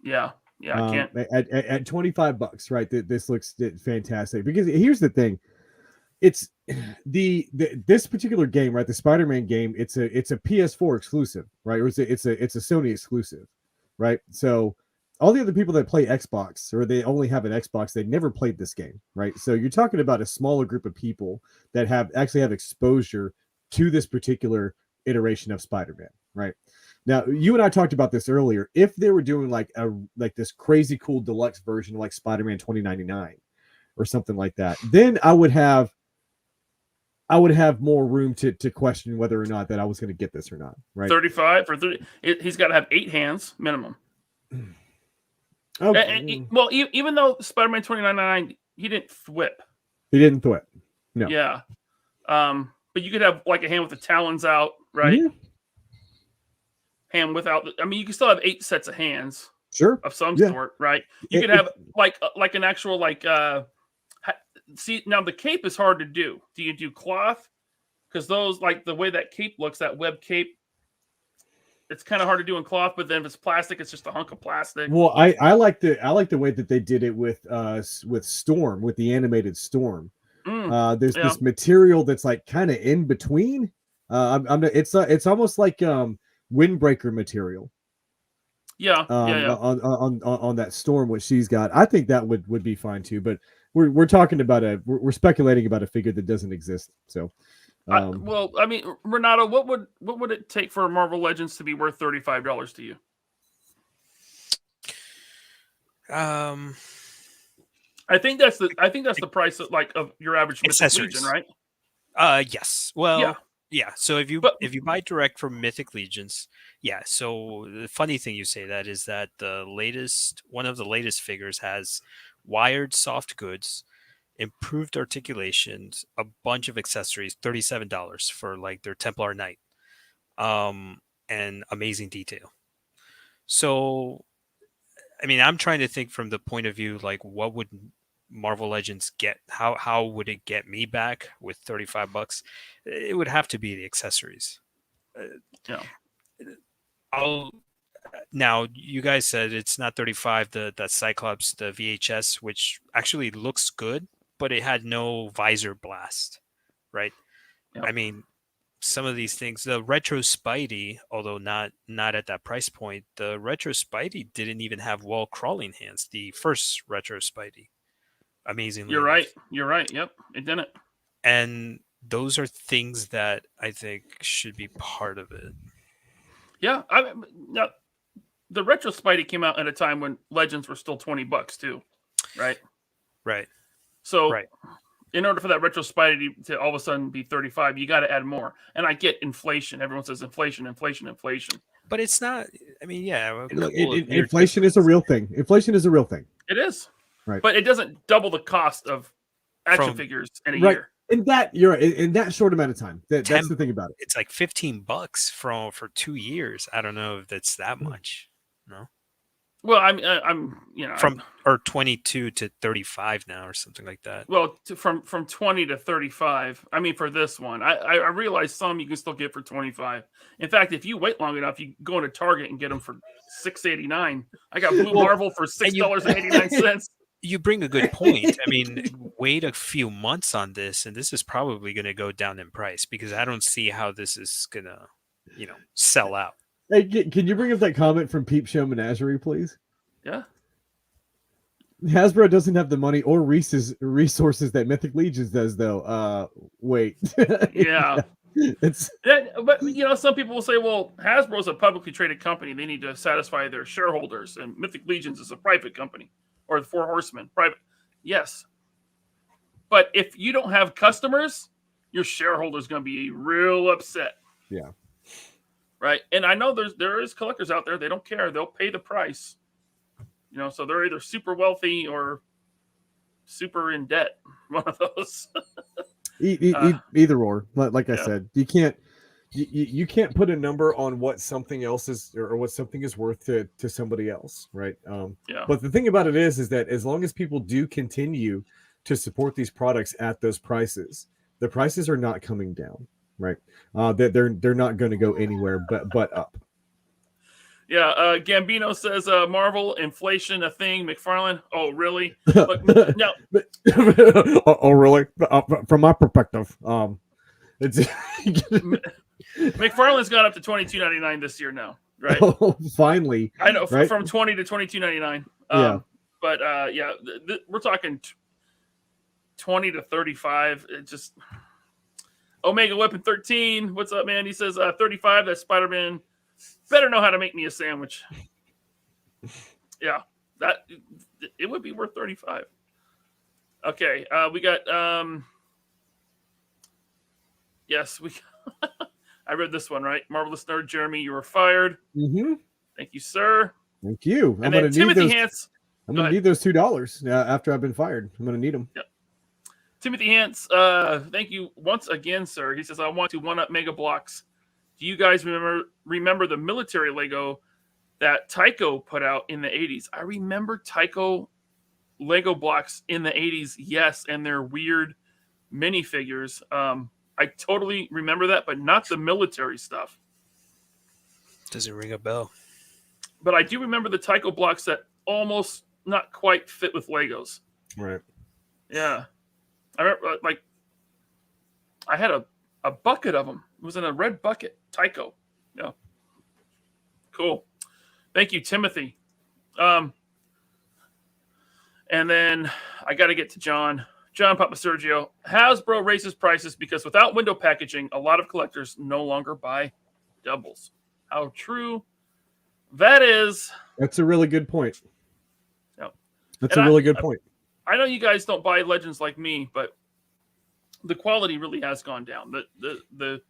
Yeah, I can't at $25, right? This looks fantastic. Because here's the thing, it's this particular game, right? The Spider-Man game. It's a PS4 exclusive, right? Or it's a Sony exclusive, right? So all the other people that play Xbox, or they only have an Xbox, they never played this game, right? So you're talking about a smaller group of people that actually have exposure to this particular iteration of Spider-Man, right? Now, you and I talked about this earlier. If they were doing like this crazy cool deluxe version like Spider-Man 2099 or something like that, then I would have more room to question whether or not that I was going to get this or not, right? 35 for 30. He's got to have 8 hands minimum. Okay. Well, even though Spider-Man 2099, he didn't thwip. He didn't thwip. No. Yeah. But you could have like a hand with the talons out, right? Mm-hmm. Hand without. I mean, you can still have 8 sets of hands. Sure. of some Yeah. sort, right? You It- could have like an actual see, now the cape is hard to do. Do you do cloth? Because those, like the way that cape looks, that web cape, it's kind of hard to do in cloth. But then if it's plastic, it's just a hunk of plastic. Well, I like the way that they did it with Storm, with the animated Storm. There's this material that's like kind of in between. It's almost like windbreaker material. Yeah. On that Storm, what she's got, I think that would be fine too. But we're talking about we're speculating about a figure that doesn't exist. So, well, I mean, Renato, what would it take for Marvel Legends to be worth $35 to you? I think that's the price of your average Mythic Legion, right? Yes. Well, yeah. So if you buy direct from Mythic Legions, yeah. So the funny thing you say that is that one of the latest figures has wired soft goods, improved articulations, a bunch of accessories, $37 for like their Templar Knight, and amazing detail. So, I mean, I'm trying to think from the point of view, like, what would Marvel Legends get? How would it get me back with $35? It would have to be the accessories. Now, you guys said it's not 35. That Cyclops, the VHS, which actually looks good, but it had no visor blast, right? Yep. I mean, some of these things, the Retro Spidey, although not at that price point, the Retro Spidey didn't even have wall crawling hands. The first Retro Spidey, amazingly. You're right. Yep, it didn't. And those are things that I think should be part of it. Yeah, now the Retro Spidey came out at a time when Legends were still $20 too, right? Right. So, in order for that Retro Spidey to all of a sudden be 35, you got to add more. And I get inflation. Everyone says inflation. But it's not. I mean, yeah. Inflation is a real thing. Inflation is a real thing. It is. Right. But it doesn't double the cost of action figures in a year. In that in that short amount of time. That's the thing about it. It's like $15 for 2 years. I don't know if that's that much. No. Well, I'm from 22 to 35 now or something like that. Well, from 20 to 35. I mean, for this one, I realize some you can still get for 25. In fact, if you wait long enough, you go into Target and get them for $6.89. I got Blue Marvel for $6.89. You bring a good point. I mean, wait a few months on this, and this is probably going to go down in price because I don't see how this is going to, sell out. Hey, can you bring up that comment from Peep Show Menagerie, please? Yeah. Hasbro doesn't have the money or resources that Mythic Legions does, though. Wait. Yeah. But some people will say, well, Hasbro is a publicly traded company. They need to satisfy their shareholders, and Mythic Legions is a private company, or the Four Horsemen, private. Yes. But if you don't have customers, your shareholder's going to be real upset. Yeah. Right. And I know there is collectors out there. They don't care. They'll pay the price. So they're either super wealthy or super in debt. One of those. Either or. Like I said, you can't put a number on what something else is or what something is worth to somebody else. Right. But the thing about it is that as long as people do continue to support these products at those prices, the prices are not coming down. Right. They're not going to go anywhere but up. Yeah. Gambino says Marvel inflation a thing. McFarlane. Oh, really? Look, no. Oh, really? From my perspective, it's McFarlane's gone up to $22.99 this year now. Right. Oh, finally. I know right? From $20 to $22.99. But we're talking 20 to 35. It just. Omega Weapon 13, what's up, man? He says 35. That's Spider-Man. Better know how to make me a sandwich. Yeah, that it would be worth 35. Okay, we got. Yes, we. I read this one right. Marvelous Nerd Jeremy, you were fired. Mm-hmm. Thank you, sir. Thank you. And then Timothy Hance. I'm gonna need those $2 after I've been fired. I'm gonna need them. Yep. Timothy Hance, thank you once again, sir. He says, I want to one-up Mega Blocks. Do you guys remember the military Lego that Tyco put out in the 80s. I remember Tyco Lego blocks in the 80s, yes, and their weird minifigures. I totally remember that, but not the military stuff. Doesn't ring a bell. But I do remember the Tyco blocks that almost not quite fit with Legos. Right. Yeah. I remember, like, I had a bucket of them. It was in a red bucket. Tyco. Yeah. Cool. Thank you, Timothy. And then I got to get to John. John Papa Sergio. Hasbro raises prices because without window packaging, a lot of collectors no longer buy doubles. How true that is. That's a really good point. Yep. That's a really good point. I know you guys don't buy Legends like me, but the quality really has gone down. The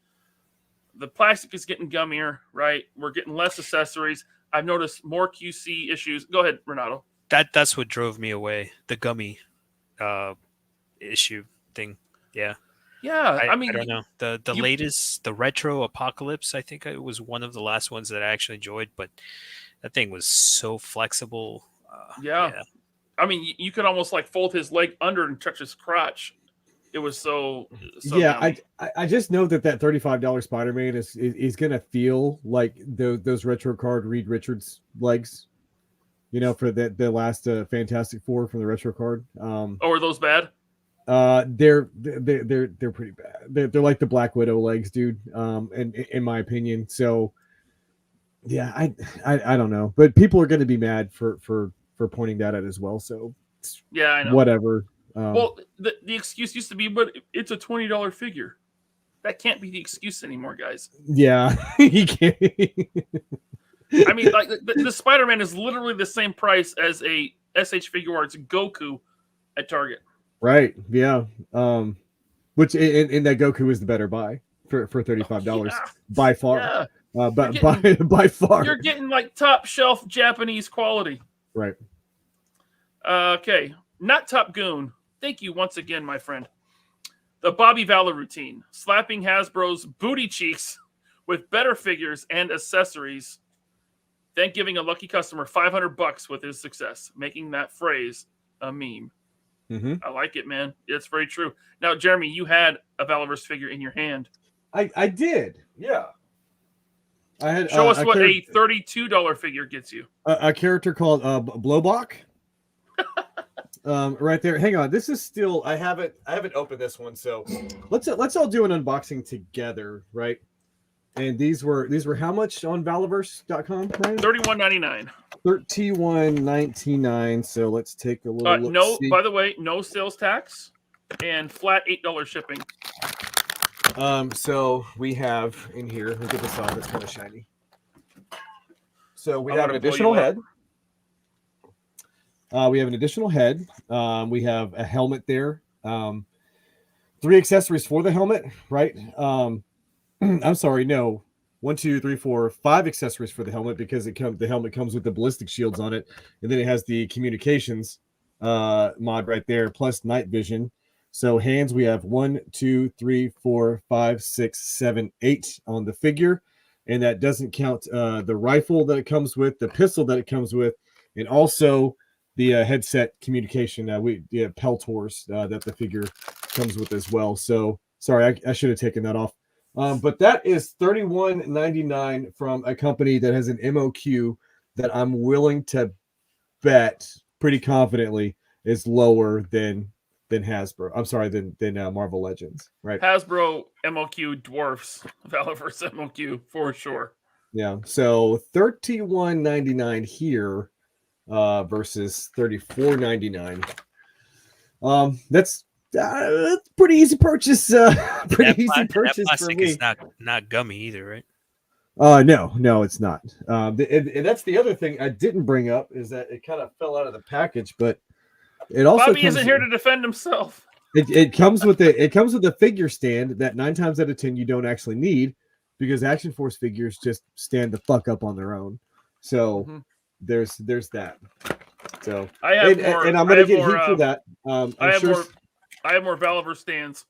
plastic is getting gummier, right? We're getting less accessories. I've noticed more QC issues. Go ahead, Renato. That's what drove me away. The gummy issue thing. Yeah. Yeah, I mean, I don't know. The latest, the Retro Apocalypse, I think it was one of the last ones that I actually enjoyed, but that thing was so flexible. Yeah. I mean, you could almost like fold his leg under and touch his crotch. It was so yeah. yummy. I just know that $35 Spider-Man is gonna feel like those retro card Reed Richards legs, you know, for the last Fantastic Four from the retro card. Are those bad? They're pretty bad. They're like the Black Widow legs, dude. And in my opinion, so yeah, I don't know, but people are going to be mad for pointing that out as well. So yeah, I know. Whatever. Well, the excuse used to be, but it's a $20 figure. That can't be the excuse anymore, guys. Yeah, you can't. I mean, like the Spider-Man is literally the same price as a SH Figure Arts Goku at Target. Right. Yeah. Which in that Goku is the better buy for $35 by far. Yeah. But by far, you're getting like top shelf Japanese quality. Right. Okay. Not Top Goon. Thank you once again, my friend. The Bobby Valor routine, slapping Hasbro's booty cheeks with better figures and accessories, then giving a lucky customer $500 with his success, making that phrase a meme. Mm-hmm. I like it, man. It's very true. Now, Jeremy, you had a Valorverse figure in your hand. I did. Yeah. I had. Show us what a $32 figure gets you. A character called Blowbach. Right there. Hang on. This is still. I haven't opened this one, so let's all do an unboxing together, right? And these were how much on Valorverse.com? Right? $31.99. $31.99. So let's take a little look. No, by the way, no sales tax and flat $8 shipping. So we have in here. Look at this off. It's kind of shiny. So we have an additional head. We have an additional head. We have a helmet there. 3 accessories for the helmet, right? I'm sorry, no. 1, 2, 3, 4, 5 accessories for the helmet because the helmet comes with the ballistic shields on it, and then it has the communications mod right there, plus night vision. So hands, we have 1, 2, 3, 4, 5, 6, 7, 8 on the figure, and that doesn't count the rifle that it comes with, the pistol that it comes with, and also the headset communication. Peltors that the figure comes with as well. So sorry, I should have taken that off. But that is $31.99 from a company that has an MOQ that I'm willing to bet pretty confidently is lower than Hasbro. I'm sorry, than Marvel Legends, right? Hasbro MOQ dwarfs Valorverse MOQ for sure. Yeah. So $31.99 here versus $34.99. That's pretty easy purchase. Pretty easy purchase that for plastic me. is not gummy either, right? No, it's not. And that's the other thing I didn't bring up is that it kind of fell out of the package, but it also Bobby isn't here to defend himself. It comes with a figure stand that 9 times out of 10 you don't actually need because Action Force figures just stand the fuck up on their own. So there's that. So I have and I'm gonna get heat for that. I have more Valorverse stands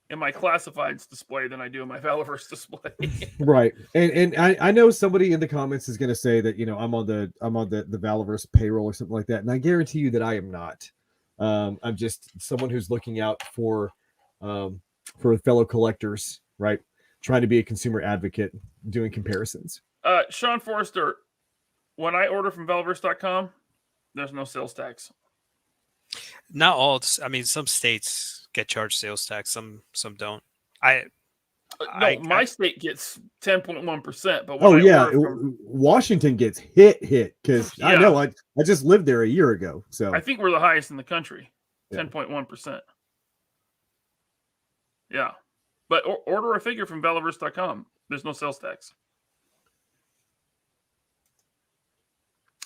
in my classifieds display than I do in my Valorverse display. Right. And I know somebody in the comments is going to say that, I'm on the Valorverse payroll or something like that. And I guarantee you that I am not. I'm just someone who's looking out for fellow collectors, right? Trying to be a consumer advocate, doing comparisons. Sean Forrester, when I order from Valorverse.com, there's no sales tax. Not all. I mean, some states get charged sales tax. Some don't. My state gets 10.1%. But Washington gets hit because I know I just lived there a year ago. So I think we're the highest in the country, 10.1%. Yeah, but order a figure from Valorverse.com. There's no sales tax.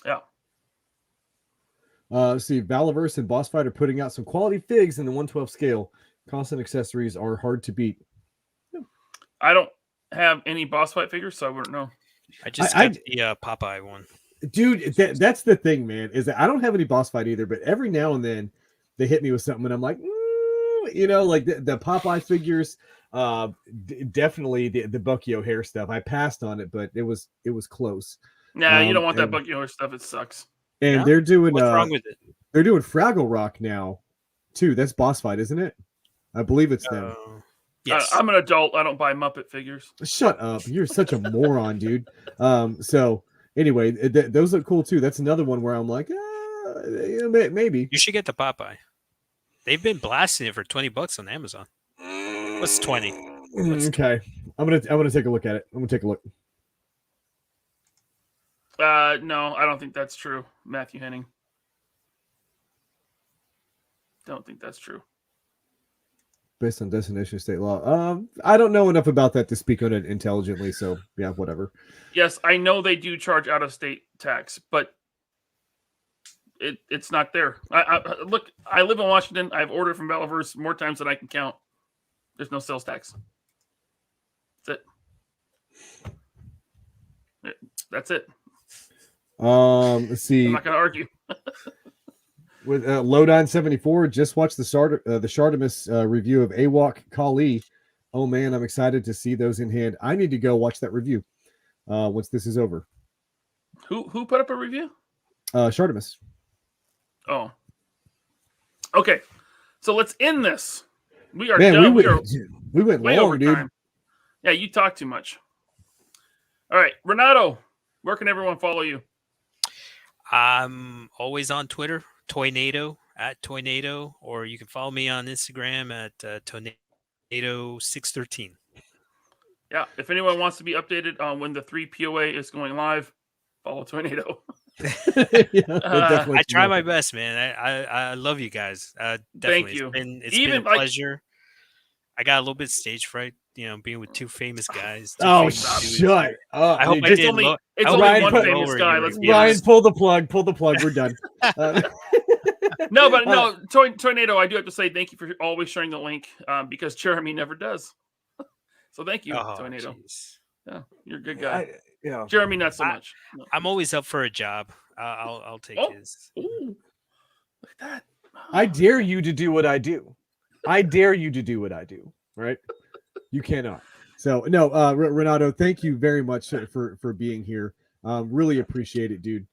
Yeah. See, Valorverse and Boss Fight are putting out some quality figs in the 112 scale. Costs and accessories are hard to beat. I don't have any Boss Fight figures, so I wouldn't know. I just got the Popeye one. Dude, that's the thing, man, is that I don't have any Boss Fight either, but every now and then they hit me with something and I'm like, like the Popeye figures, definitely the Bucky O'Hare stuff. I passed on it, but it was close. Nah, you don't want that Bucky O'Hare stuff. It sucks. And they're doing what's wrong with it? They're doing Fraggle Rock now, too. That's Boss Fight, isn't it? I believe it's them. Yes. I'm an adult. I don't buy Muppet figures. Shut up! You're such a moron, dude. So anyway, those look cool too. That's another one where I'm like, maybe you should get the Popeye. They've been blasting it for $20 on Amazon. What's 20? Okay, I'm gonna take a look at it. I'm gonna take a look. No, I don't think that's true, Matthew Henning. Don't think that's true. Based on destination state law. I don't know enough about that to speak on it intelligently, so yeah, whatever. Yes, I know they do charge out-of-state tax, but it's not there. Look, I live in Washington. I've ordered from Valorverse more times than I can count. There's no sales tax. That's it. That's it. Let's see. I'm not going to argue. With Lowdown 74, just watched the Shartimus review of Awok Kali. Oh man, I'm excited to see those in hand. I need to go watch that review once this is over. Who put up a review? Shartimus. Oh. Okay. So let's end this. We are done. We went way long, over dude. time. Yeah, you talk too much. All right, Renato, where can everyone follow you? I'm always on Twitter, Toynato, @Toynato, or you can follow me on Instagram at Toynato613. Yeah, if anyone wants to be updated on when the 3 POA is going live, follow Toynato. I try my best, man. I love you guys. Thank you. It's been a pleasure. I got a little bit stage fright, being with two famous guys. Shut up! I hope it's only one famous guy. Let's be honest. Ryan, pull the plug. We're done. No, Toynato, I do have to say thank you for always sharing the link because Jeremy never does. So thank you, Toynato. Yeah, you're a good guy. Jeremy, not so much. No. I'm always up for a job. I'll take his. Ooh, look at that! I dare you to do what I do. I dare you to do what I do. Right? You cannot. So no, Renato, thank you very much for being here. Really appreciate it, dude.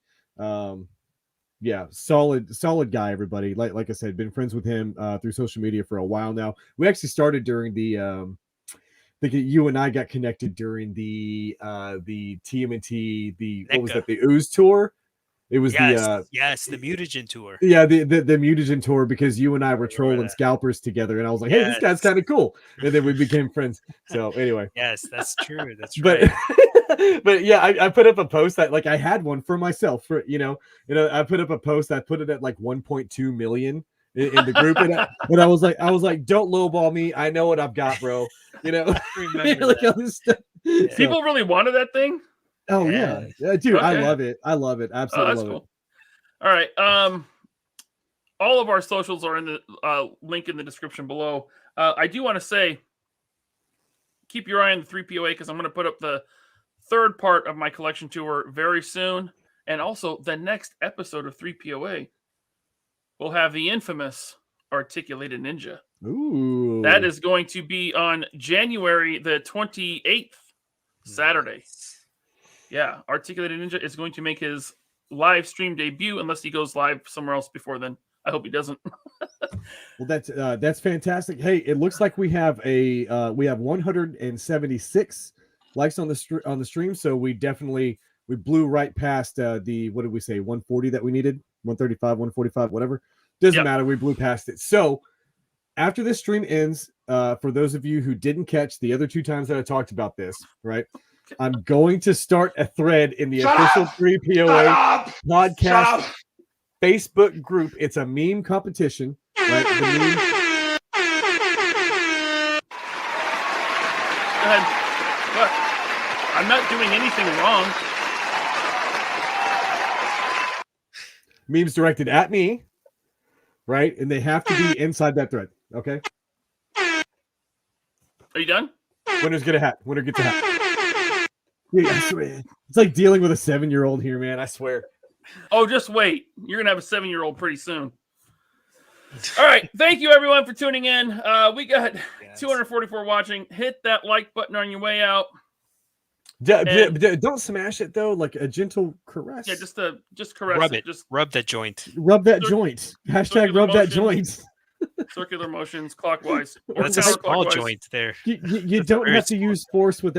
Yeah, solid guy, everybody. Like I said, been friends with him through social media for a while now. We actually started during the I think you and I got connected during the TMNT, the Ooze tour. It was the Mutagen tour. Yeah, the Mutagen tour, because you and I were trolling scalpers together, and I was like, hey, this guy's kind of cool. And then we became friends. So anyway. Yes, that's true. That's right. But yeah, I put up a post that I had one for myself for I put up a post, I put it at 1.2 million in the group, and I was like, don't lowball me. I know what I've got, bro. Remember all this stuff. People really wanted that thing. Oh yeah, dude, okay. I love it. Absolutely love it. All right. All of our socials are in the link in the description below. I do want to say, keep your eye on the 3 POA, because I'm going to put up the third part of my collection tour very soon, and also the next episode of 3 POA will have the infamous Articulated Ninja. Ooh. That is going to be on January the 28th, Saturday. Yeah, Articulated Ninja is going to make his live stream debut unless he goes live somewhere else before then. I hope he doesn't. Well, that's fantastic. Hey, it looks like we have 176 likes on the stream, so we blew right past the, what did we say, 140 that we needed, 135, 145, whatever. Doesn't matter. We blew past it. So after this stream ends, for those of you who didn't catch the other 2 times that I talked about this, right? I'm going to start a thread in the official 3POA podcast Facebook group. It's a meme competition, right? The meme. Go ahead. What? I'm not doing anything wrong. Memes directed at me, right? And they have to be inside that thread. Okay. Are you done? Winner's get a hat. Winner gets a hat. Yeah, I swear. It's like dealing with a 7-year-old here, man. I swear. Oh, just wait. You're going to have a 7-year-old pretty soon. All right. Thank you, everyone, for tuning in. We got 244 watching. Hit that like button on your way out. Don't smash it, though. Like a gentle caress. Yeah, just caress Rub it. it. Just rub that joint. Rub that joint. Hashtag rub that joint. Circular motions clockwise. Or That's a small counterclockwise. joint there. You don't have to use force with